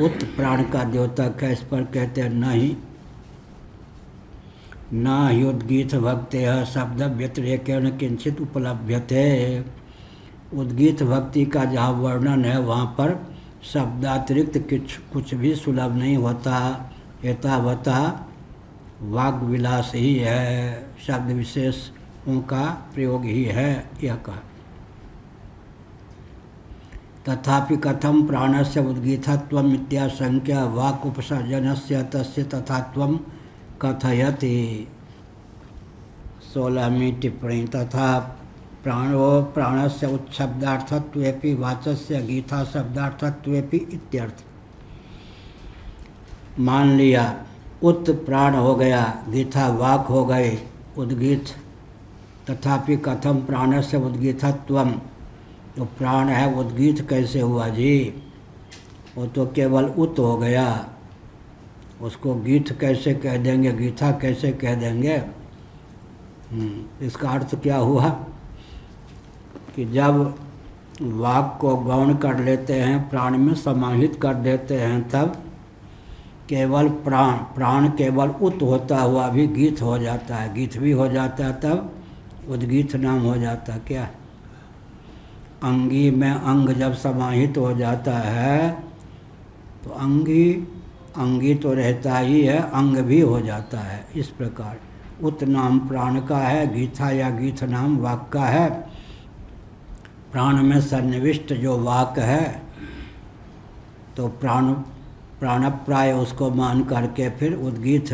उत प्राण का द्योतक है। इस पर कहते हैं नहीं, न ही उद्गीत भक्ति शब्द व्यतिरेकेण किंचित उपलभ्यते। उद्गीत भक्ति का जहाँ वर्णन है वहाँ पर शब्दातिरिक्त कुछ भी सुलभ नहीं होता। यथावता वाग विलास ही है, शब्द विशेषों का प्रयोग ही है, यह कहा। तथापि कथम प्राणस्य उद्गीतत्वम् इत्याशंक्य वाक् उपसर्जनस्य तस्य तथात्वं कथयति। 16वीं टिप्पणी। तथा प्राणस्य उत्शब्दार्थत्वेपि वाचस्य गीता शब्दार्थत्वेपि इत्यर्थ। मान लिया उत प्राण हो गया, गीता वाक हो गए, उद्गीत। तथापि कथम प्राणस्य उद्गीतत्वम्, तो प्राण है उद्गीत कैसे हुआ जी? वो तो केवल उत हो गया, उसको गीत कैसे कह देंगे, गीता कैसे कह देंगे? इसका अर्थ क्या हुआ कि जब वाक को गौण कर लेते हैं, प्राण में समाहित कर देते हैं, तब केवल प्राण केवल उत होता हुआ भी गीत हो जाता है, गीत भी हो जाता है, तब उद्गीत नाम हो जाता है। क्या अंगी में अंग जब समाहित हो जाता है तो अंगी तो रहता ही है, अंग भी हो जाता है। इस प्रकार उत नाम प्राण का है, गीता या गीत नाम वाक का है। प्राण में सन्निविष्ट जो वाक है तो प्राणप्राय उसको मान करके फिर उद्गीत,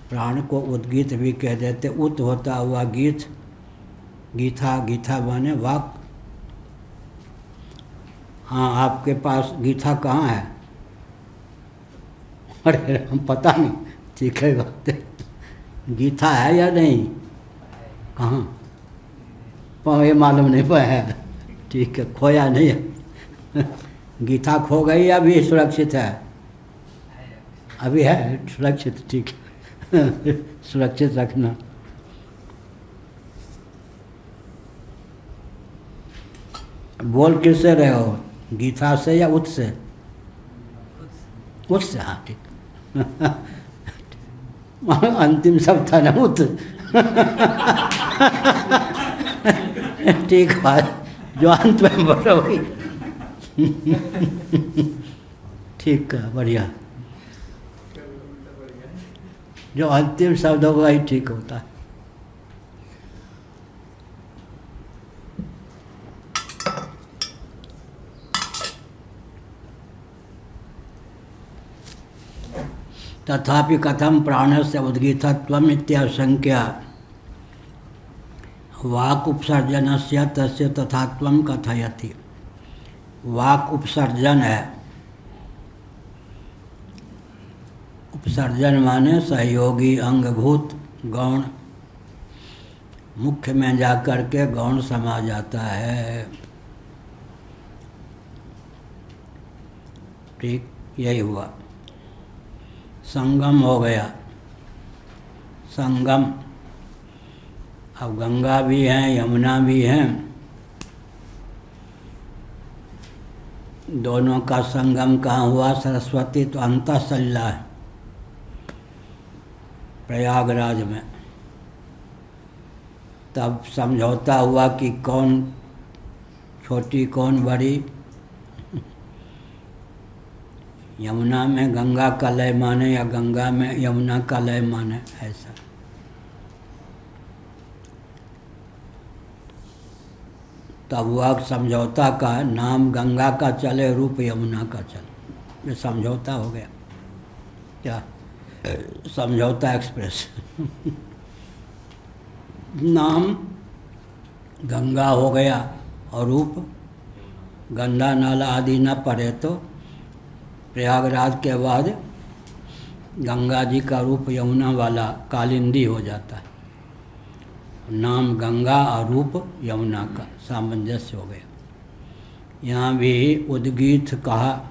प्राण को उद्गीत भी कह देते। उत होता हुआ गीत, गीता माने वाक। हाँ, आपके पास गीता कहाँ है? अरे हम पता नहीं, ठीक है बात है। गीता है या नहीं? कहाँ? ये मालूम नहीं पाया। ठीक है, खोया नहीं है। गीता खो गई या अभी सुरक्षित है? अभी है सुरक्षित, ठीक है। सुरक्षित रखना। बोल किससे रहे हो, गीता से या उत से? उत से, हाँ ठीक। अंतिम शब्द था ना उत। ठीक है, जो अंत में बोलो वही। ठीक है, बढ़िया। जो अंतिम शब्द होगा वही ठीक होता है। तथापि कथम प्राणस्य उद्गीतत्वम् इत्याशंक्या वाक् उपसर्जनस्य तस्य तथात्वं कथयति। वाक् उपसर्जन है। उपसर्जन माने सहयोगी अंगभूत गौण, मुख्य में जाकर के गौण समा जाता है। ठीक, यही हुआ। संगम हो गया, संगम। अब गंगा भी हैं, यमुना भी हैं, दोनों का संगम कहाँ हुआ? सरस्वती तो अंतःसलिला है, प्रयागराज में। तब समझौता हुआ कि कौन छोटी कौन बड़ी। यमुना में गंगा का लय माने या गंगा में यमुना का लय माने, ऐसा। तब वह समझौता का नाम गंगा का चले, रूप यमुना का चले, ये समझौता हो गया। क्या समझौता एक्सप्रेस। नाम गंगा हो गया और रूप गंगा नाला आदि न पड़े तो प्रयागराज के बाद गंगा जी का रूप यमुना वाला कालिंदी हो जाता है। नाम गंगा और रूप यमुना का सामंजस्य हो गया। यहाँ भी उद्गीत कहा,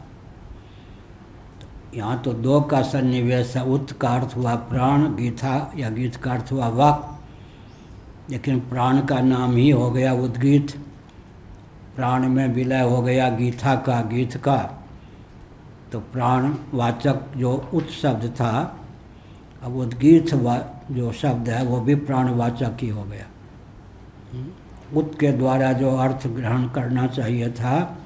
यहाँ तो दो का सन्निवेश है। उत का अर्थ हुआ प्राण, गीता या गीत का अर्थ हुआ वाक, लेकिन प्राण का नाम ही हो गया उद्गीत। प्राण में विलय हो गया गीता का, गीत का, तो प्राण वाचक जो उत शब्द था, अब उद्गीत जो शब्द है वो भी प्राणवाचक ही हो गया। उत के द्वारा जो अर्थ ग्रहण करना चाहिए था,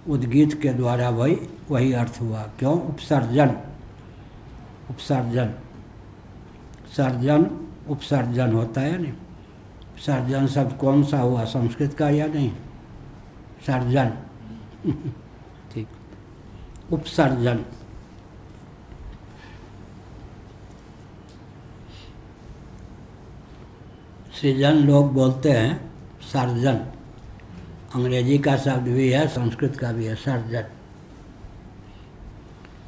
उद्गीत के द्वारा वही अर्थ हुआ। क्यों? उपसर्जन, उपसर्जन, सर्जन उपसर्जन होता है नहीं। सर्जन शब्द कौन सा हुआ? संस्कृत का या नहीं? सर्जन। ठीक, उपसर्जन। सृजन लोग बोलते हैं सर्जन, अंग्रेजी का शब्द भी है, संस्कृत का भी है सर्जन।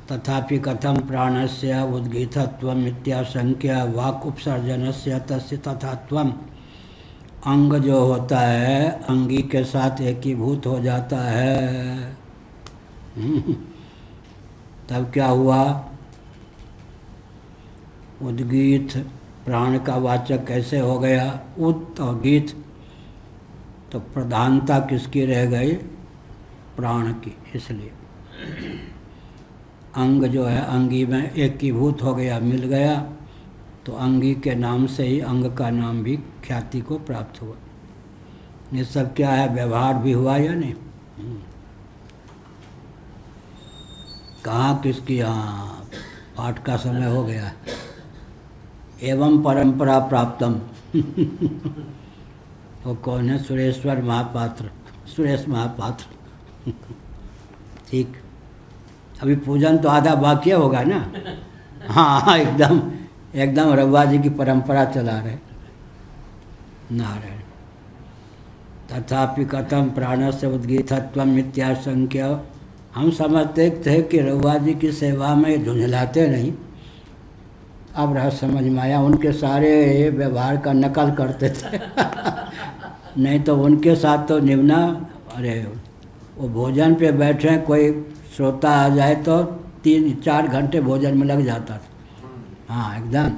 तथापि कथम प्राणस्य उद्गीतत्वम् इत्याशंक्य वाक् उपसर्जनस्य तस्य तथात्वम्। अंग जो होता है अंगी के साथ एकीभूत हो जाता है। तब क्या हुआ? उद्गीत प्राण का वाचक कैसे हो गया? उत और गीत, तो प्रधानता किसकी रह गई? प्राण की। इसलिए अंग जो है अंगी में एकीभूत हो गया, मिल गया, तो अंगी के नाम से ही अंग का नाम भी ख्याति को प्राप्त हुआ। ये सब क्या है? व्यवहार भी हुआ या नहीं? कहाँ किसकी? हाँ, पाठ का समय हो गया। एवं परंपरा प्राप्तम। वो कौन है? सुरेश्वर महापात्र, सुरेश महापात्र। ठीक, अभी पूजन तो आधा बाकी होगा ना। हाँ, एकदम एकदम रब्बा जी की परंपरा चला रहे। नारायण। तथापि कथम प्राणस्य उद्गीतत्वम् इत्याशंक्य। हम समझते थे कि रब्बा जी की सेवा में झुंझलाते नहीं, अब रह समझ में आया, उनके सारे व्यवहार का नकल करते थे। नहीं तो उनके साथ तो निभना, अरे वो भोजन पे बैठे कोई श्रोता आ जाए तो 3-4 घंटे भोजन में लग जाता था। हाँ एकदम।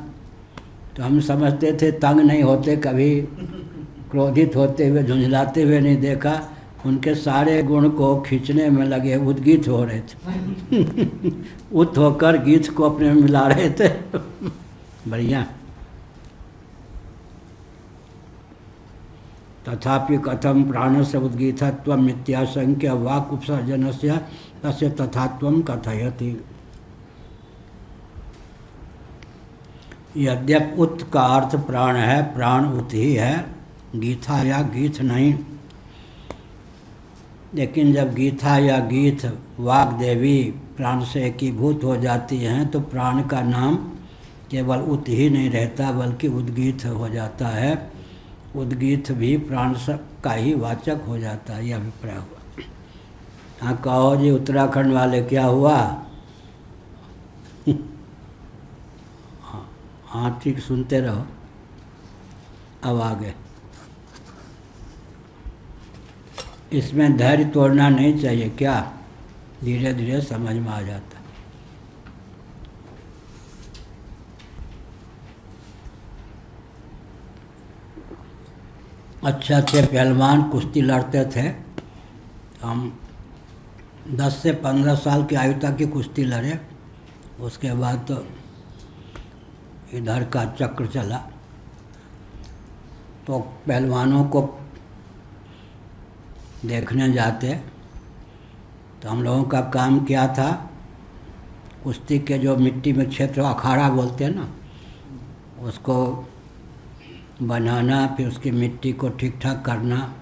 तो हम समझते थे तंग नहीं होते, कभी क्रोधित होते हुए झुंझलाते हुए नहीं देखा। उनके सारे गुण को खींचने में लगे, उद्गीत हो रहे थे। उत होकर गीत को अपने में मिला रहे थे। बढ़िया। तथापि कथम प्राण से उद्गीतत्व मिथ्याशंक्य वाक् उपसर्जन से तस्य तथात्वं कथयति। यद्यप उत का अर्थ प्राण है, प्राण उत ही है, गीथा या गीत नहीं। लेकिन जब गीथा या गीत वाग देवी प्राण से एकीभूत हो जाती हैं तो प्राण का नाम केवल उत ही नहीं रहता बल्कि उद्गीत हो जाता है। उद्गीत भी प्राण का ही वाचक हो जाता है, यह अभिप्राय हुआ। हाँ कहो जी उत्तराखंड वाले क्या हुआ? हाँ ठीक, सुनते रहो। अब आगे इसमें धैर्य तोड़ना नहीं चाहिए, क्या धीरे धीरे समझ में आ जाता। अच्छे अच्छे पहलवान कुश्ती लड़ते थे। हम 10 से 15 साल की आयु तक की कुश्ती लड़े, उसके बाद तो इधर का चक्र चला। तो पहलवानों को देखने जाते तो हम लोगों का काम क्या था, कुश्ती के जो मिट्टी में क्षेत्र अखाड़ा बोलते हैं ना, उसको बनाना, फिर उसकी मिट्टी को ठीक ठाक करना,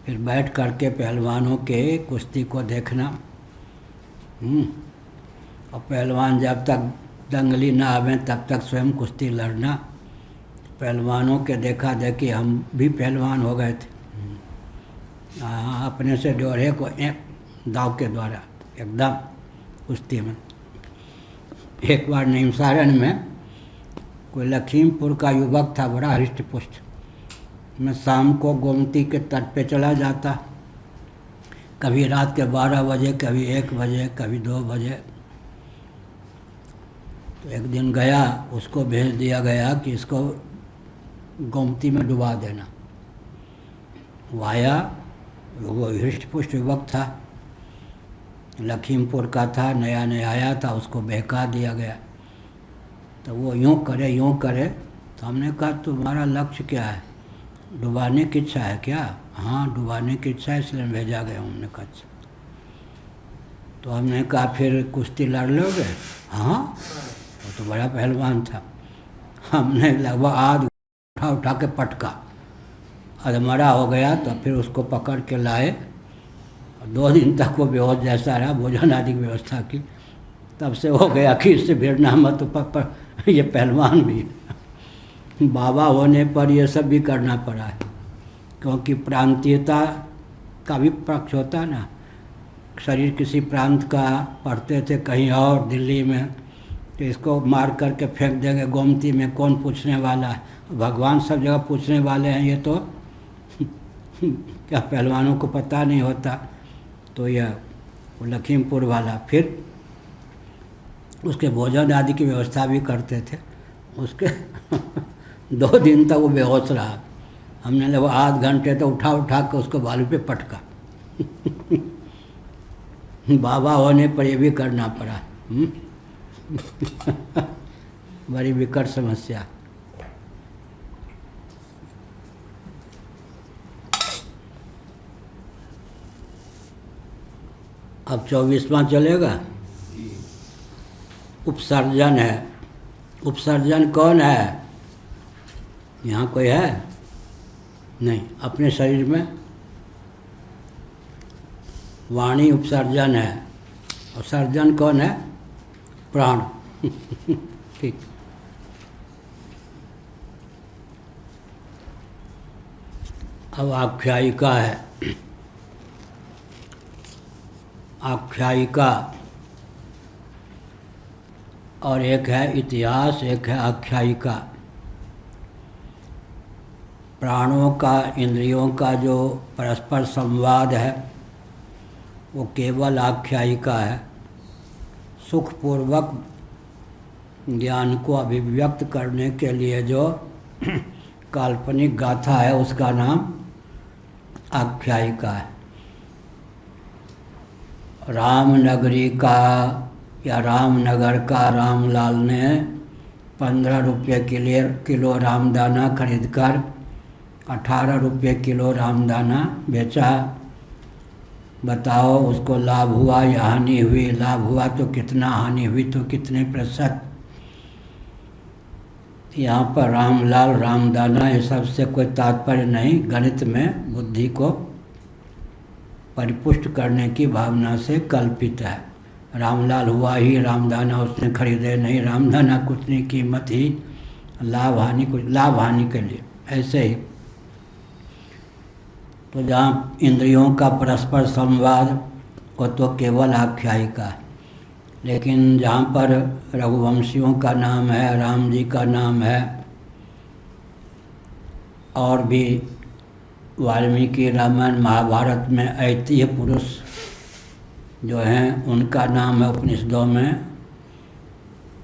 फिर बैठ करके पहलवानों के कुश्ती को देखना। और पहलवान जब तक दंगली ना आवे तब तक स्वयं कुश्ती लड़ना। पहलवानों के देखा देखी हम भी पहलवान हो गए थे। अपने से डोरे को एक दाव के द्वारा एकदम कुश्ती में। एक बार निमसारण में कोई लखीमपुर का युवक था, बड़ा हृष्ट पुष्ट। मैं शाम को गोमती के तट पे चला जाता, कभी रात के 12 बजे, कभी 1 बजे, कभी 2 बजे। तो एक दिन गया, उसको भेज दिया गया कि इसको गोमती में डुबा देना। वो आया, वो हृष्ट पुष्ट युवक था, लखीमपुर का था, नया नया आया था, उसको बहका दिया गया। तो वो यूँ करे। तो हमने कहा तुम्हारा लक्ष्य क्या है, डुबाने की इच्छा है क्या? हाँ डुबाने की इच्छा है, इसलिए भेजा गया। हमने कहा अच्छा। तो हमने कहा फिर कुश्ती लड़ लोगे? हाँ, वो तो बड़ा पहलवान था। हमने लगभग आध उठा के पटका, अधमरा हो गया। तो फिर उसको पकड़ के लाए, 2 दिन तक वो बेहोश जैसा रहा, भोजन आदि की व्यवस्था की। तब से हो गया कि इससे भिड़ना मत, पर ये पहलवान भी। बाबा होने पर ये सब भी करना पड़ा है, क्योंकि प्रांतीयता का भी पक्ष होता है ना। शरीर किसी प्रांत का, पढ़ते थे कहीं और दिल्ली में, तो इसको मार करके फेंक देंगे गोमती में, कौन पूछने वाला है? भगवान सब जगह पूछने वाले हैं, ये तो क्या पहलवानों को पता नहीं होता। तो यह लखीमपुर वाला फिर उसके भोजन आदि की व्यवस्था भी करते थे। उसके 2 दिन तक वो बेहोश रहा। हमने लगभग आध घंटे तो उठा के उसको बालू पे पटका। बाबा होने पर ये भी करना पड़ा। बड़ी विकट समस्या। अब 24वां चलेगा। उपसर्जन है। उपसर्जन कौन है? यहाँ कोई है? नहीं। अपने शरीर में वाणी उपसर्जन है, और सर्जन कौन है? प्राण। ठीक। अब आख्यायिका है। आख्यायिका और एक है इतिहास, एक है आख्यायिका। प्राणों का, इंद्रियों का जो परस्पर संवाद है वो केवल आख्यायिका है। सुखपूर्वक ज्ञान को अभिव्यक्त करने के लिए जो काल्पनिक गाथा है उसका नाम आख्यायिका है। रामनगरी का या रामनगर का रामलाल ने 15 रुपये किलो रामदाना खरीदकर 18 रुपये किलो रामदाना बेचा। बताओ उसको लाभ हुआ या हानि हुई? लाभ हुआ तो कितना, हानि हुई तो कितने प्रतिशत? यहाँ पर रामलाल रामदाना ये सब से कोई तात्पर्य नहीं, गणित में बुद्धि को परिपुष्ट करने की भावना से कल्पित है। रामलाल हुआ ही रामदाना उसने खरीदे नहीं, रामदाना कुछ नहीं, कीमत ही लाभ हानि, कुछ लाभ हानि के लिए। ऐसे ही तो जहाँ इंद्रियों का परस्पर संवाद वो तो केवल आख्यायिका है, लेकिन जहाँ पर रघुवंशियों का नाम है, राम जी का नाम है, और भी वाल्मीकि रामायण महाभारत में ऐतिह्य पुरुष जो हैं उनका नाम है उपनिषदों में,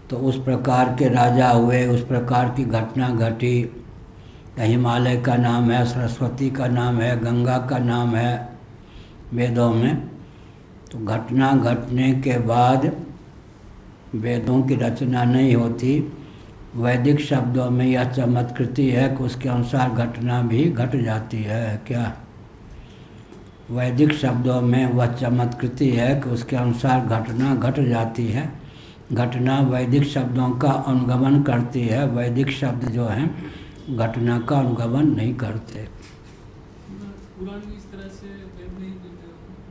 तो उस प्रकार के राजा हुए, उस प्रकार की घटना घटी। हिमालय का नाम है, सरस्वती का नाम है, गंगा का नाम है वेदों में। तो घटना घटने के बाद वेदों की रचना नहीं होती। वैदिक शब्दों में यह चमत्कृति है कि उसके अनुसार घटना भी घट जाती है। क्या वैदिक शब्दों में वह चमत्कृति है कि उसके अनुसार घटना घट जाती है। घटना वैदिक शब्दों का अनुगमन करती है, वैदिक शब्द जो हैं घटना का अनुगमन नहीं करते।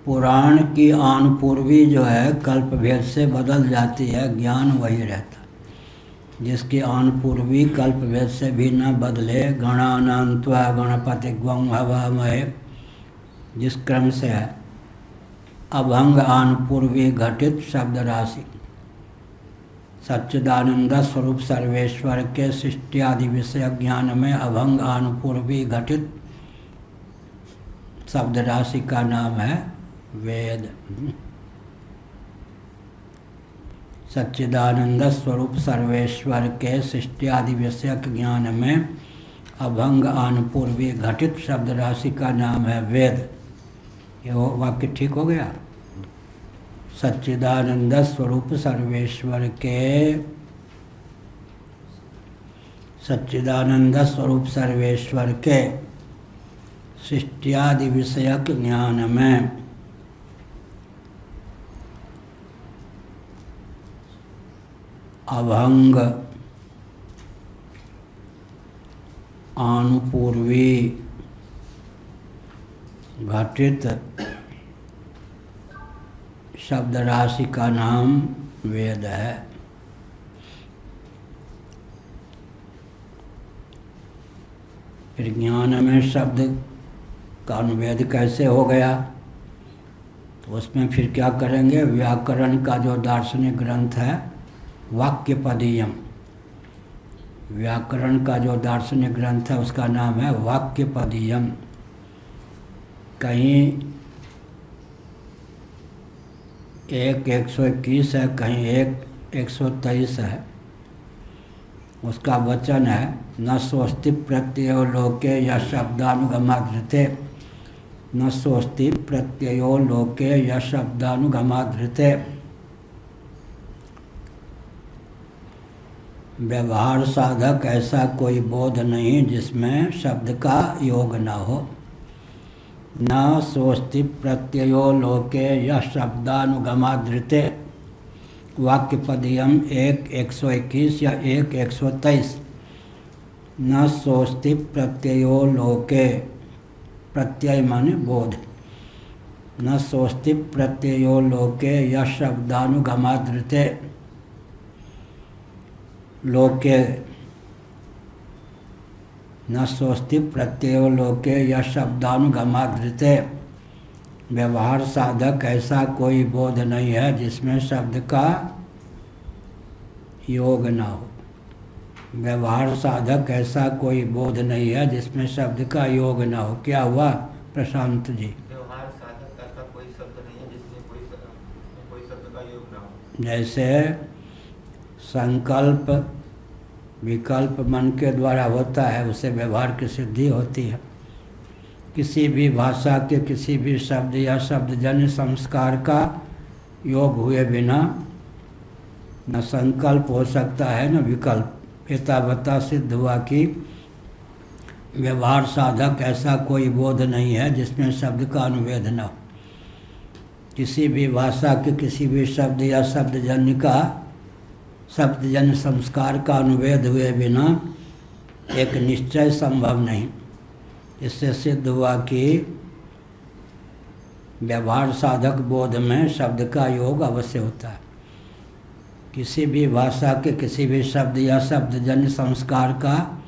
पुराण की आनपूर्वी जो है कल्पभेद से बदल जाती है, ज्ञान वही रहता। जिसकी आनपूर्वी कल्पभेद से भी न बदले, गणानान्त्वा गणपतिग्वं हवामहे जिस क्रम से है, अभंग आनपूर्वी घटित शब्द राशि सच्चिदानंद स्वरूप सर्वेश्वर के सृष्टि आदि विषय ज्ञान में अभंग आनुपूर्वी घटित शब्द राशि का नाम है वेद। सच्चिदानंद स्वरूप सर्वेश्वर के सृष्टि आदि विषय ज्ञान में अभंग आनुपूर्वी घटित शब्द राशि का नाम है वेद। ये वाक्य ठीक हो गया। सच्चिदानंद स्वरूप सर्वेश्वर के, सच्चिदानंद स्वरूप सर्वेश्वर के सृष्टियादि विषयक ज्ञान में अभंग आनुपूर्वी घटित शब्द राशि का नाम वेद है। फिर ज्ञान में शब्द का अनुवेद कैसे हो गया? तो उसमें फिर क्या करेंगे? व्याकरण का जो दार्शनिक ग्रंथ है वाक्यपदीयम, व्याकरण का जो दार्शनिक ग्रंथ है उसका नाम है वाक्यपदीयम। कहीं 1:121 है, कहीं 1:123 है। उसका वचन है न स्वस्ति प्रत्ययो लोके या शब्दानुगमाधृते, न स्वस्ति प्रत्ययो लोके या शब्दानुगमाधृते। व्यवहार साधक ऐसा कोई बोध नहीं जिसमें शब्द का योग न हो। न स्वस्ति प्रत्ययो लोके या शब्दानुगमाधृते, वाक्यपदीयम 1:121 या 1:123। न स्वस्ति प्रत्ययो लोके, प्रत्यय माने बोध, न स्वस्ति प्रत्ययो लोके या शब्दानुगमाधृते। लोके न स्वस्ति प्रत्ययो लोके या शब्दानुगमाधृते। व्यवहार साधक ऐसा कोई बोध नहीं है जिसमें शब्द का योग न हो। व्यवहार साधक ऐसा कोई बोध नहीं है जिसमें शब्द का योग न हो। क्या हुआ प्रशांत जी? व्यवहार साधक ऐसा कोई शब्द नहीं है जिसमें कोई शब्द का योग ना हो। जैसे संकल्प विकल्प मन के द्वारा होता है, उससे व्यवहार की सिद्धि होती है। किसी भी भाषा के किसी भी शब्द या शब्दजन्य संस्कार का योग हुए बिना न संकल्प हो सकता है न विकल्प। एतावता सिद्ध हुआ कि व्यवहार साधक ऐसा कोई बोध नहीं है जिसमें शब्द का अनुवेद न हो। किसी भी भाषा के किसी भी शब्द या शब्दजन्य संस्कार का अनुवेद हुए बिना एक निश्चय संभव नहीं। इससे सिद्ध हुआ कि व्यवहार साधक बोध में शब्द का योग अवश्य होता है। किसी भी भाषा के किसी भी शब्द या शब्दजन्य संस्कार का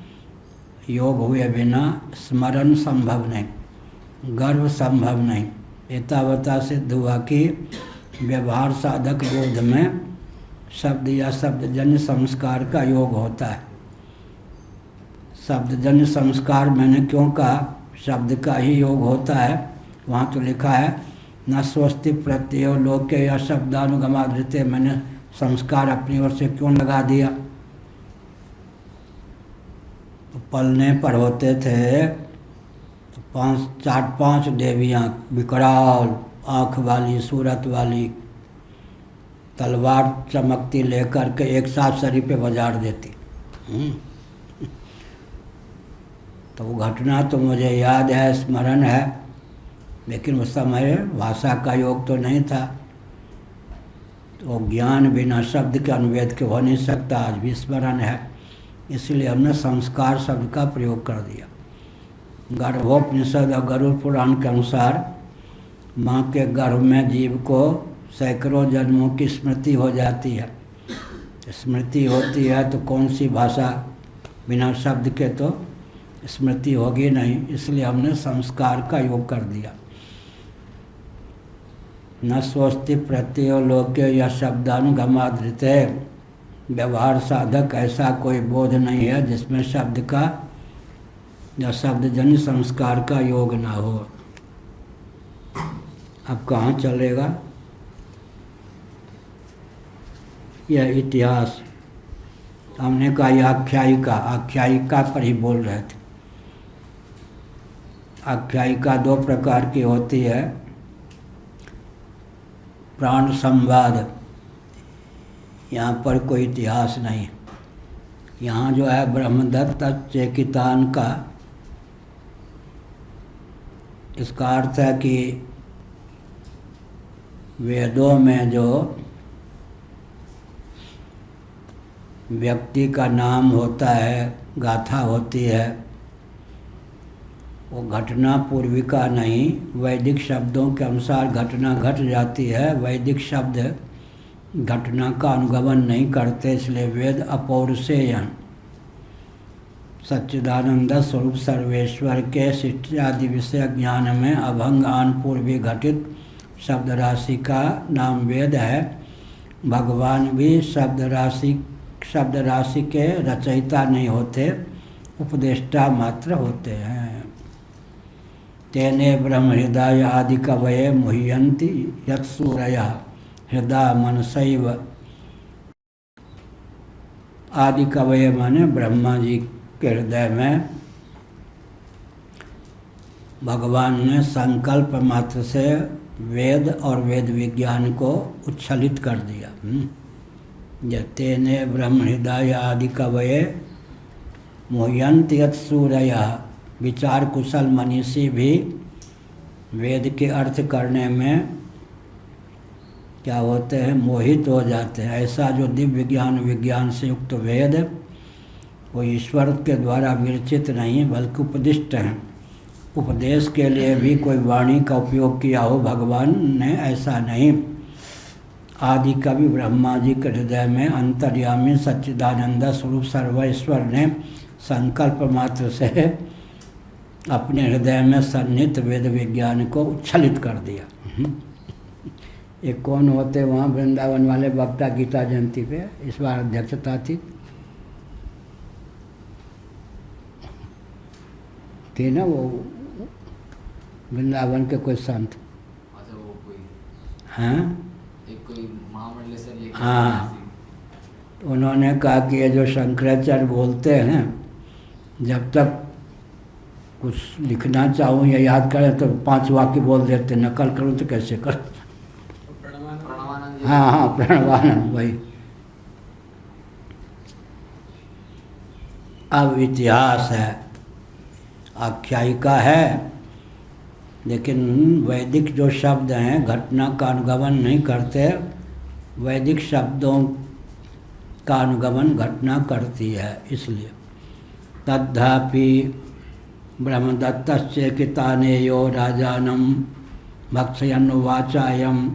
योग हुए बिना स्मरण संभव नहीं, गर्व संभव नहीं। एतावता सिद्ध हुआ कि व्यवहार साधक बोध में शब्द या शब्दजन्य संस्कार का योग होता है। शब्दजन्य संस्कार मैंने क्यों कहा? शब्द का ही योग होता है। वहाँ तो लिखा है न स्वस्ति प्रत्ययो लोके या शब्दानुगमाधृते। मैंने संस्कार अपनी ओर से क्यों लगा दिया? तो पलने पर होते थे तो 4-5 देवियाँ विकराल आँख वाली सूरत वाली तलवार चमकती लेकर के एक साथ शरीर पे बजार देती। तो वो घटना तो मुझे याद है, स्मरण है, लेकिन उस समय भाषा का योग तो नहीं था। तो ज्ञान बिना शब्द के अनुवेद के हो नहीं सकता। आज भी स्मरण है, इसलिए हमने संस्कार शब्द का प्रयोग कर दिया। गर्भोपनिषद और गरुड़ पुराण के अनुसार माँ के गर्भ में जीव को सैकड़ों जन्मों की स्मृति हो जाती है। स्मृति होती है तो कौन सी भाषा बिना शब्द के तो स्मृति होगी नहीं। इसलिए हमने संस्कार का योग कर दिया। न स्वस्ति प्रत्ययो लोके या शब्दानुगमाधृते। व्यवहार साधक ऐसा कोई बोध नहीं है जिसमें शब्द का या शब्दजन्य संस्कार का योग ना हो। अब कहाँ चलेगा यह इतिहास? हमने कहा यह आख्यायिका पर ही बोल रहे थे। आख्यायिका 2 प्रकार की होती है। प्राण संवाद, यहाँ पर कोई इतिहास नहीं। यहाँ जो है ब्रह्मदत्त चेकितान का, इसका अर्थ है कि वेदों में जो व्यक्ति का नाम होता है, गाथा होती है, वो घटना पूर्विका नहीं, वैदिक शब्दों के अनुसार घटना घट जाती है। वैदिक शब्द घटना का अनुगमन नहीं करते, इसलिए वेद अपौरुषेयन सच्चिदानंद स्वरूप सर्वेश्वर के सृष्टि विषय ज्ञान में अभंगान पूर्वी घटित शब्द राशि का नाम वेद है। भगवान भी शब्द राशि के रचयिता नहीं होते, उपदेष्टा मात्र होते हैं। तेने ब्रह्म हृदय आदि कवये मुह्यन्ति यत्सूरयः हृदय मनसैव। आदि कवये माने ब्रह्मा जी के हृदय में भगवान ने संकल्प मात्र से वेद और वेद विज्ञान को उच्छलित कर दिया। तेने ब्रह्म हृदय आदि कवये मुह्यन्ति यत्सूरयः। विचार कुशल मनीषी भी वेद के अर्थ करने में क्या होते हैं, मोहित हो जाते हैं। ऐसा जो दिव्य विज्ञान से युक्त वेद वो ईश्वर के द्वारा विरचित नहीं बल्कि उपदिष्ट हैं। उपदेश के लिए भी कोई वाणी का उपयोग किया हो भगवान ने, ऐसा नहीं। आदि कवि ब्रह्मा जी के हृदय में अंतर्यामी सच्चिदानंद स्वरूप सर्वेश्वर ने संकल्प मात्र से अपने हृदय में सन्निहित वेद विज्ञान को उच्छलित कर दिया। ये कौन होते वहाँ वृंदावन वाले वक्ता गीता जयंती पे, इस बार अध्यक्षता थी ना वो वृंदावन के कोई संत। अच्छा वो कोई हाँ एक कोई महामंडलेश्वर ये हाँ, उन्होंने कहा कि ये जो शंकराचार्य बोलते हैं, जब तक कुछ लिखना चाहूँ या याद करें तो 5 वाक्य बोल देते, नकल करूँ तो कैसे कर। प्रणवानंद हाँ हाँ, प्रणवानंद वही। अब इतिहास है, आख्यायिका है, लेकिन वैदिक जो शब्द हैं घटना का अनुगमन नहीं करते, वैदिक शब्दों का अनुगमन घटना करती है, इसलिए। तद्धापि ब्रह्मदत्तस्य कितानेयो राजानं भक्षयन्नुवाचायं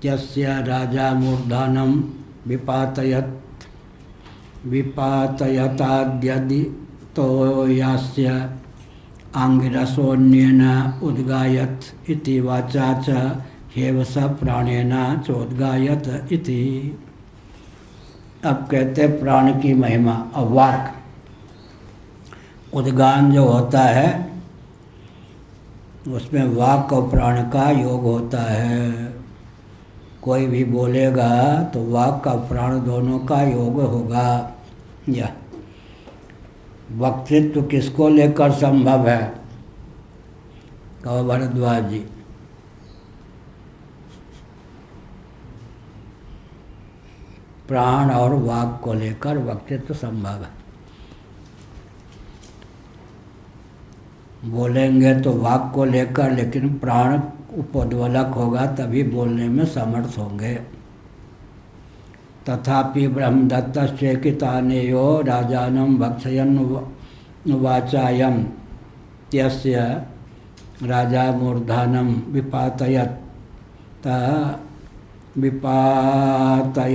त्यस्य राजा मूर्धनं विपातयताद्यदितो यास्य आंगिरसोऽन्येन उद्गायत इति वाचा च हेव स प्राणेन चोद्गायत इति। अब कहते प्राण की महिमा। अब वाक उद्गान जो होता है उसमें वाक और प्राण का योग होता है। कोई भी बोलेगा तो वाक का प्राण दोनों का योग होगा। या वक्तृत्व किसको लेकर संभव है? कहो भरद्वाज जी। प्राण और वाक को लेकर वक्तृत्व संभव है। बोलेंगे तो वाक को लेकर, लेकिन प्राण उपोद्वलक होगा तभी बोलने में समर्थ होंगे। तथापि ब्रह्मदत्तस्य कितानेयो राजानं भक्षयन्नुवाचायं त्यस्य राजा मूर्धनं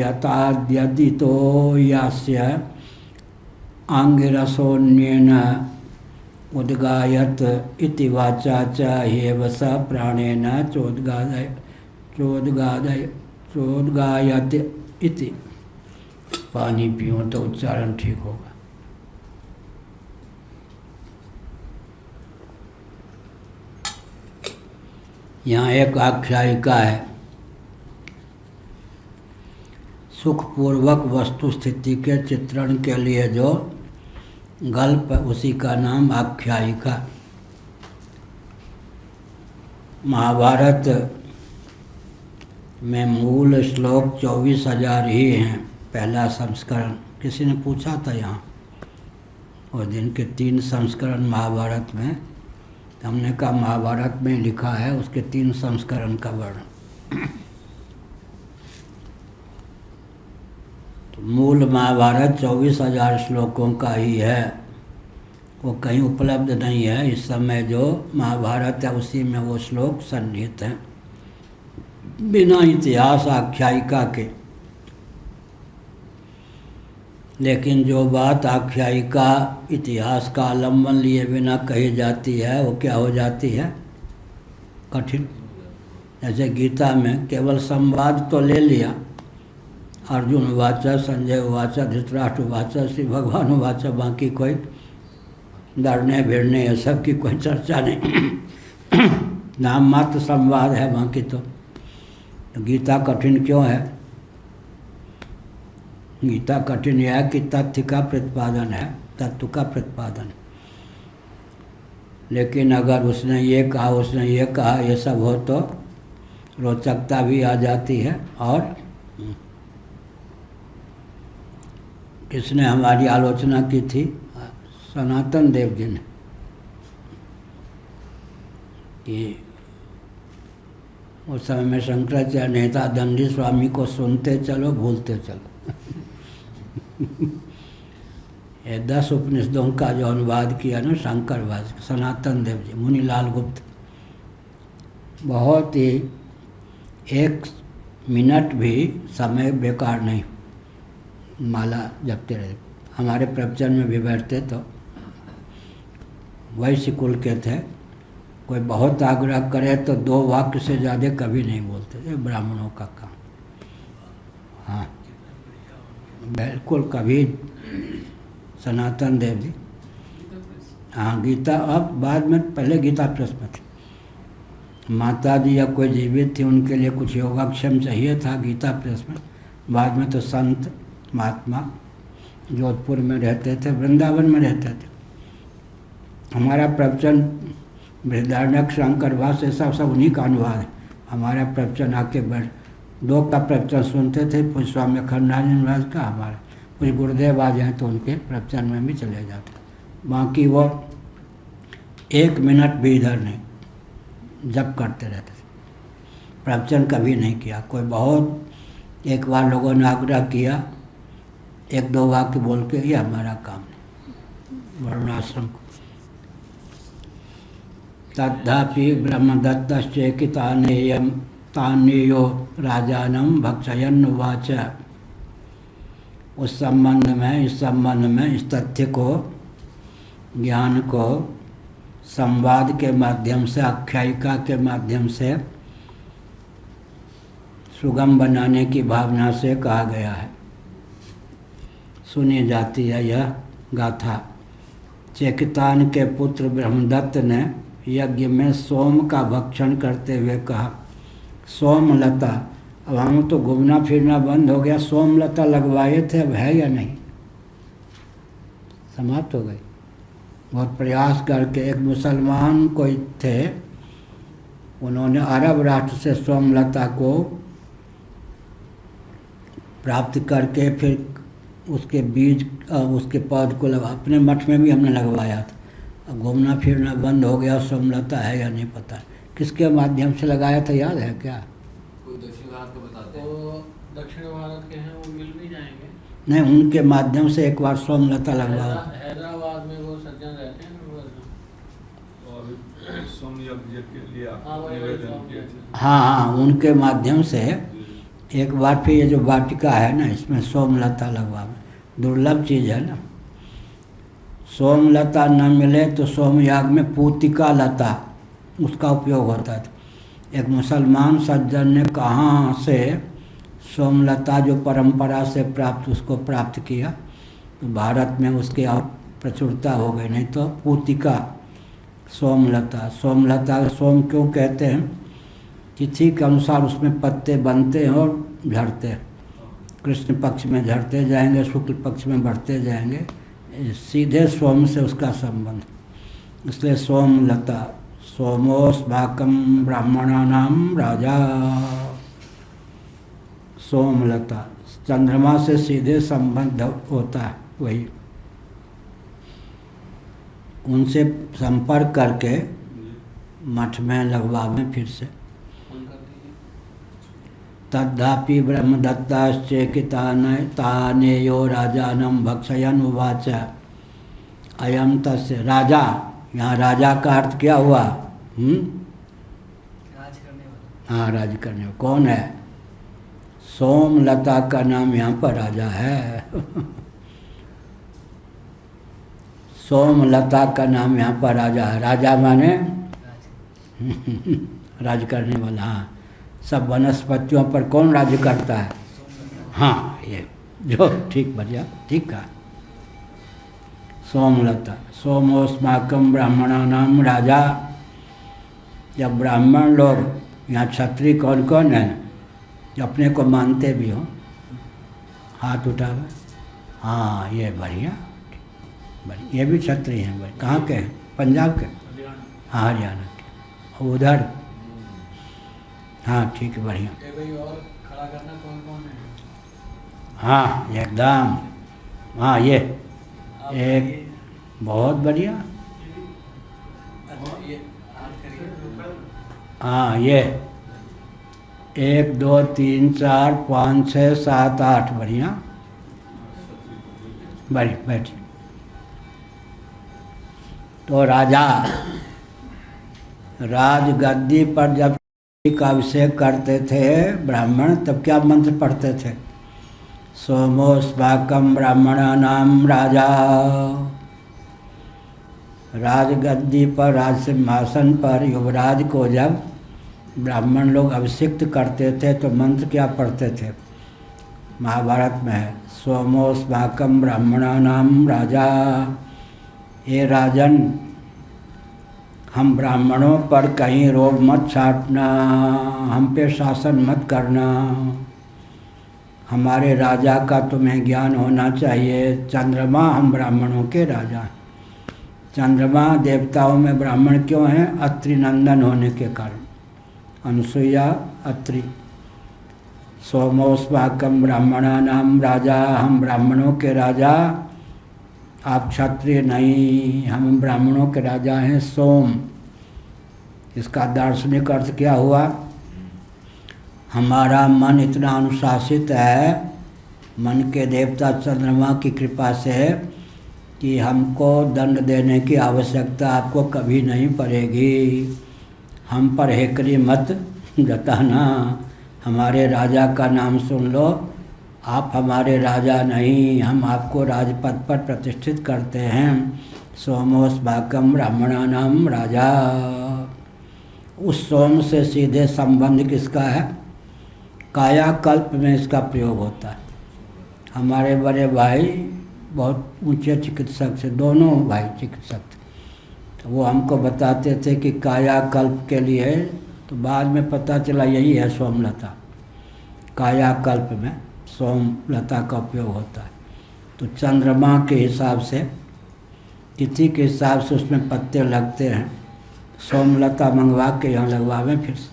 विपातयताद्यदितो यास्य आंगिरसोऽन्येन उद्गायत इति वाचा च हेव स प्राणेन चोद्गायत इति। पानी पियो तो उच्चारण ठीक होगा। यहाँ एक आख्यायिका है। सुखपूर्वक वस्तु स्थिति के चित्रण के लिए जो गल्प, उसी का नाम आख्यायिका। महाभारत में मूल श्लोक 24,000 ही हैं, पहला संस्करण। किसी ने पूछा था यहाँ और दिन के 3 संस्करण महाभारत में, तो हमने कहा महाभारत में लिखा है उसके 3 संस्करण का वर्णन। तो मूल महाभारत 24,000 श्लोकों का ही है, वो कहीं उपलब्ध नहीं है। इस समय जो महाभारत है उसी में वो श्लोक सन्निहित हैं, बिना इतिहास आख्यायिका के। लेकिन जो बात आख्यायिका इतिहास का आलम्बन लिए बिना कही जाती है वो क्या हो जाती है? कठिन। जैसे गीता में केवल संवाद तो ले लिया, अर्जुन वाचा, संजय वाचा, धृतराष्ट्र वाचा, श्री भगवान वाचा, बाकी कोई डरने भिड़ने ये सब की कोई चर्चा नहीं। नाम मात्र संवाद है, बाकी तो गीता कठिन क्यों है? गीता कठिन यह है कि तथ्य का प्रतिपादन है, तत्व का प्रतिपादन। लेकिन अगर उसने ये कहा, उसने ये कहा, ये सब हो तो रोचकता भी आ जाती है। और किसने हमारी आलोचना की थी? सनातन देव जी ने, कि उस समय में शंकराचार्य नेता दंडी स्वामी को सुनते चलो भूलते चलो। ये 10 उपनिषदों का जो अनुवाद किया ना शंकर भाष्य, सनातन देव जी, मुनीलाल गुप्त, बहुत ही 1 मिनट भी समय बेकार नहीं, माला जपते रहे। हमारे प्रवचन में भी बैठते तो वैश्य कुल के थे, कोई बहुत आग्रह करे तो 2 वाक्य से ज़्यादा कभी नहीं बोलते, ये ब्राह्मणों का काम। हाँ बिल्कुल, कभी सनातन देव जी, हाँ गीता, अब बाद में, पहले गीता प्रेस में थी। माता जी या कोई जीवित थी, उनके लिए कुछ योगाक्षम चाहिए था गीता प्रेस में। बाद में तो संत महात्मा जोधपुर में रहते थे, वृंदावन में रहते थे। हमारा प्रवचन बृहदारण्यक, शंकर भाष्य सब उन्हीं का अनुवाद है। हमारा प्रवचन आके बैठ 2 का प्रवचन सुनते थे, कुछ स्वामी अखंडानंद महाराज का, हमारा कुछ गुरुदेव आ जाए तो उनके प्रवचन में भी चले जाते। बाकी वो 1 मिनट भी इधर नहीं, जब करते रहते थे, प्रवचन कभी नहीं किया। कोई बहुत एक बार लोगों ने आग्रह किया, 1-2 वाक्य बोल के, ये हमारा काम नहीं, वर्णाश्रम को। तद्धापि ब्रह्मदत्तश्चेकितानेयं तानेयो राजानं भक्षयन् उवाच। उस संबंध में, इस संबंध में, इस तथ्य को, ज्ञान को संवाद के माध्यम से, आख्यायिका के माध्यम से सुगम बनाने की भावना से कहा गया है, सुनी जाती है यह गाथा। चेकितान के पुत्र ब्रह्मदत्त ने यज्ञ में सोम का भक्षण करते हुए कहा, सोमलता, अब हम तो घूमना फिरना बंद हो गया, सोमलता लगवाए थे, अब है या नहीं, समाप्त हो गई। बहुत प्रयास करके एक मुसलमान कोई थे, उन्होंने अरब राष्ट्र से सोमलता को प्राप्त करके फिर उसके बीज, उसके पौध को लगा, अपने मठ में भी हमने लगवाया था। अब घूमना फिरना बंद हो गया, सोमलता है या नहीं पता। किसके माध्यम से लगाया था, याद है क्या? कोई दक्षिण भारत को बताते हैं, वो दक्षिण भारत के हैं, वो मिल भी जाएंगे। नहीं, उनके माध्यम से एक बार सोमलता लगवा। हैदराबाद में वो सज्जन रहते हैं ना, सोम यज्ञ के लिए निवेदन किए थे। हाँ हाँ, उनके माध्यम से एक बार फिर ये जो वाटिका है ना, इसमें सोमलता लगवा, दुर्लभ चीज़ है ना। सोमलता न मिले तो सोमयाग में पूतिका लता, उसका उपयोग होता था। एक मुसलमान सज्जन ने कहाँ से सोमलता जो परंपरा से प्राप्त, उसको प्राप्त किया, तो भारत में उसकी और प्रचुरता हो गई। नहीं तो पूतिका, सोमलता, सोमलता सोम क्यों कहते हैं? तिथि के अनुसार उसमें पत्ते बनते हैं और झड़ते हैं। कृष्ण पक्ष में झड़ते जाएंगे, शुक्ल पक्ष में बढ़ते जाएंगे, सीधे सोम से उसका संबंध, इसलिए सोमलता। सोमोस्माकं ब्राह्मणानां राजा, सोमलता, चंद्रमा से सीधे संबंध होता है, वही। उनसे संपर्क करके मठ में लगवावें फिर से। तद्धापि ब्रह्मदत्ताश्चेकितानेयो राजानं भक्षयन् उवाच। अयम तस्य, राजा, यहाँ राजा का अर्थ क्या हुआ? राज करने वाला। हाँ, राज करने वाला। कौन है? सोमलता का नाम यहाँ पर राजा है। सोमलता का नाम यहाँ पर राजा है। राजा माने राज करने वाला। हाँ, सब वनस्पतियों पर कौन राज्य करता है? हाँ, ये जो ठीक बढ़िया, ठीक कहा। सोमलता, सोमोस्माकं ब्राह्मणानां राजा। जब ब्राह्मण लोग, यहाँ क्षत्रिय कौन कौन है जो अपने को मानते भी हो? हाथ उठावे। हाँ, ये बढ़िया, बढ़िया, ये भी क्षत्रिय हैं। भाई कहाँ के हैं? पंजाब के? हाँ, हरियाणा के। उधर? हाँ, ठीक है, बढ़िया। और खड़ा करना कौन कौन है? हाँ, एकदम। हाँ, ये एक बहुत बढ़िया। हाँ, ये 1 2 3 4 5 6 7 8, बढ़िया, बढ़िया, बैठिए। तो राजा राजगद्दी पर जब का अभिषेक करते थे ब्राह्मण, तब क्या मंत्र पढ़ते थे? सोमोस्माकं ब्राह्मणानां राजा। राजगद्दी पर, राज सिंहासन पर युवराज को जब ब्राह्मण लोग अभिषिक्त करते थे तो मंत्र क्या पढ़ते थे? महाभारत में है, सोमोस्माकम ब्राह्मणानाम राजा। ये राजन, हम ब्राह्मणों पर कहीं रोब मत छाटना, हम पे शासन मत करना, हमारे राजा का तुम्हें ज्ञान होना चाहिए। चंद्रमा हम ब्राह्मणों के राजा हैं। चंद्रमा देवताओं में ब्राह्मण क्यों हैं? अत्रि नंदन होने के कारण, अनुसुईया अत्रि। सोमोस्माकम ब्राह्मणानाम राजा, हम ब्राह्मणों के राजा, आप क्षत्रिय नहीं, हम ब्राह्मणों के राजा हैं। सोम, इसका दार्शनिक अर्थ क्या हुआ? हमारा मन इतना अनुशासित है, मन के देवता चंद्रमा की कृपा से, कि हमको दंड देने की आवश्यकता आपको कभी नहीं पड़ेगी। हम पर हेकड़ी मत जताना, हमारे राजा का नाम सुन लो, आप हमारे राजा नहीं, हम आपको राजपद पर प्रतिष्ठित करते हैं। सोमोस्माकम ब्राह्मणानाम राजा। उस सोम से सीधे संबंध किसका है? कायाकल्प में इसका प्रयोग होता है। हमारे बड़े भाई बहुत ऊंचे चिकित्सक थे, दोनों भाई चिकित्सक थे, तो वो हमको बताते थे कि कायाकल्प के लिए, तो बाद में पता चला यही है सोमलता। कायाकल्प में सोमलता का उपयोग होता है। तो चंद्रमा के हिसाब से, तिथि के हिसाब से उसमें पत्ते लगते हैं। सोमलता मंगवा के यहाँ लगवावें फिर से।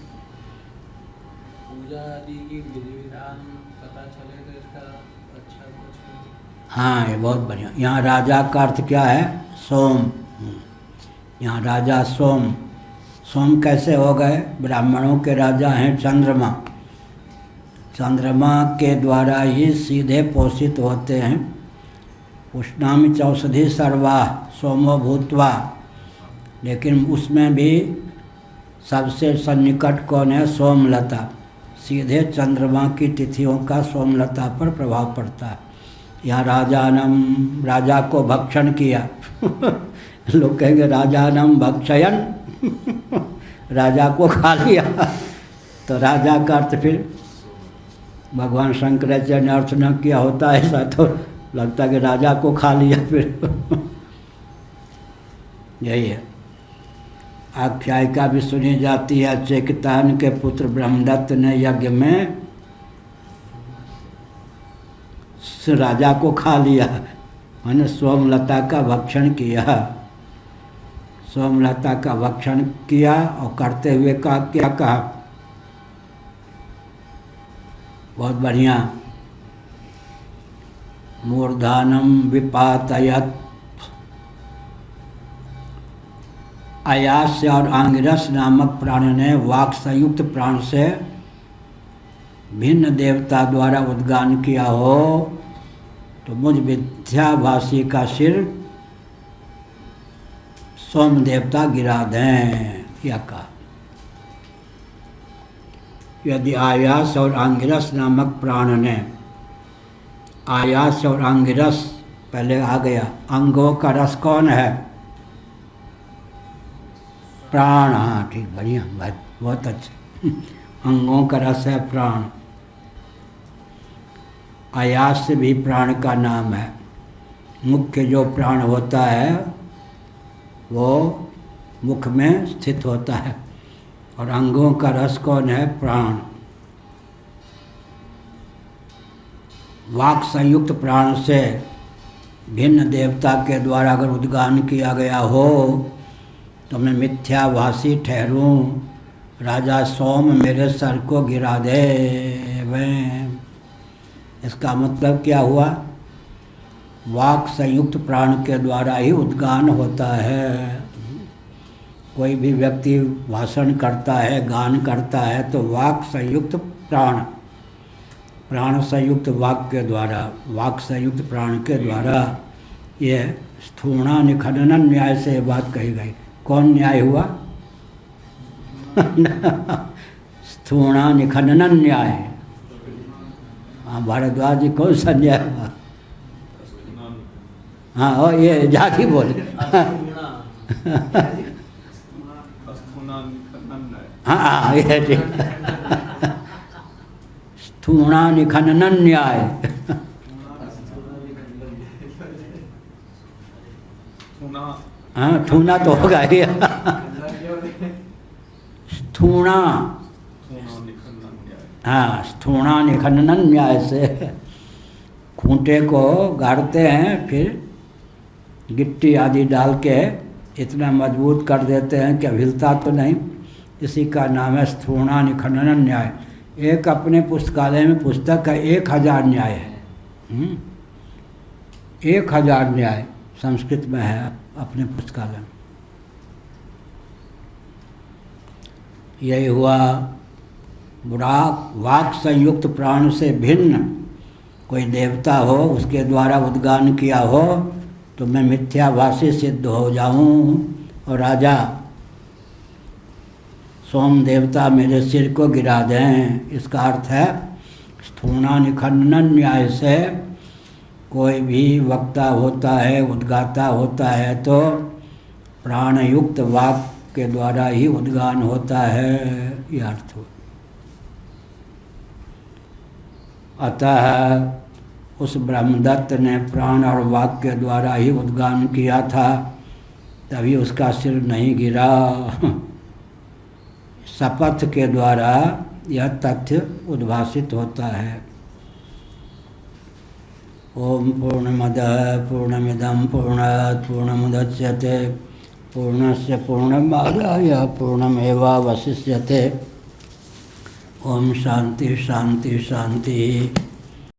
पूजा आदि की विधि विधान पता चले तो इसका अच्छा कुछ। हाँ, ये बहुत बढ़िया। यहाँ राजा का अर्थ क्या है? सोम। यहाँ राजा सोम। सोम कैसे हो गए? ब्राह्मणों के राजा हैं चंद्रमा। चंद्रमा के द्वारा ही सीधे पोषित होते हैं। उष्णामि चौषधि सर्वा सोमो भूत्वा। लेकिन उसमें भी सबसे सन्निकट कौन है? सोमलता। सीधे चंद्रमा की तिथियों का सोमलता पर प्रभाव पड़ता है। यहाँ राजानम, राजा को भक्षण किया लोग कहेंगे राजानम भक्षयन राजा को खा लिया। तो राजा का अर्थ फिर भगवान शंकराचार्य ने अर्थ न किया होता, ऐसा तो लगता कि राजा को खा लिया फिर यही है। आख्यायिका भी सुनी जाती है। चेकितान के पुत्र ब्रह्मदत्त ने यज्ञ में राजा को खा लिया, मैंने सोमलता का भक्षण किया। सोमलता का भक्षण किया और करते हुए का क्या कहा? बहुत बढ़िया। मूर्धानम विपातयत। आयास्य और आंगिरस नामक प्राण ने वाक संयुक्त प्राण से भिन्न देवता द्वारा उद्गान किया हो तो मुझ मिथ्याभासी का सिर सोम देवता गिरा दें, या कहा। यदि आयास और आंगिरस नामक प्राण ने, आयास और आंगिरस पहले आ गया। अंगों का रस कौन है? प्राण। हाँ ठीक, बढ़िया, बहुत अच्छा। अंगों का रस है प्राण। आयास से भी प्राण का नाम है। मुख्य जो प्राण होता है वो मुख में स्थित होता है, और अंगों का रस कौन है? प्राण। वाक संयुक्त प्राण से भिन्न देवता के द्वारा अगर उद्गान किया गया हो तो मैं मिथ्याभासी ठहरूं, राजा सोम मेरे सर को गिरा दे। इसका मतलब क्या हुआ? वाक संयुक्त प्राण के द्वारा ही उद्गान होता है। कोई भी व्यक्ति भाषण करता है, गान करता है, तो वाक संयुक्त प्राण, प्राण संयुक्त वाक के द्वारा, वाक संयुक्त प्राण के द्वारा ये स्थूणा निखनन न्याय से ये बात कही गई। कौन न्याय हुआ? स्थूणा निखनन न्याय। हाँ, भारद्वाज जी कौन सा न्याय हुआ? हाँ, और ये जाति बोले हाँ ये ठीक। स्थूणा निखनन न्याय। हाँ थूना तो होगा ही। स्थूणा, हाँ स्थूणा निखनन न्याय से खूंटे को गाड़ते हैं, फिर गिट्टी आदि डाल के इतना मजबूत कर देते हैं कि हिलता तो नहीं। इसी का नाम है स्थूणा निखनन न्याय। एक अपने पुस्तकालय में पुस्तक का 1000 न्याय है। 1000 न्याय संस्कृत में है अपने पुस्तकालय में। यही हुआ वाक संयुक्त प्राण से भिन्न कोई देवता हो, उसके द्वारा उद्गान किया हो तो मैं मिथ्याभाषी सिद्ध हो जाऊं और राजा सोम देवता मेरे सिर को गिरा दें। इसका अर्थ है स्थूणा निखनन न्याय से कोई भी वक्ता होता है, उद्गाता होता है तो प्राणयुक्त वाक के द्वारा ही उद्गान होता है, यह अर्थ हो। अतः उस ब्रह्मदत्त ने प्राण और वाक के द्वारा ही उद्गान किया था, तभी उसका सिर नहीं गिरा। शपथ के द्वारा यह तथ्य उद्भासित होता है। ओम पूर्णमदः पूर्णमिदं पूर्णात् पूर्णमुदच्यते पूर्णस्य पूर्णमादाय पूर्णमेवावशिष्यते। ओम शांति शांति शांति।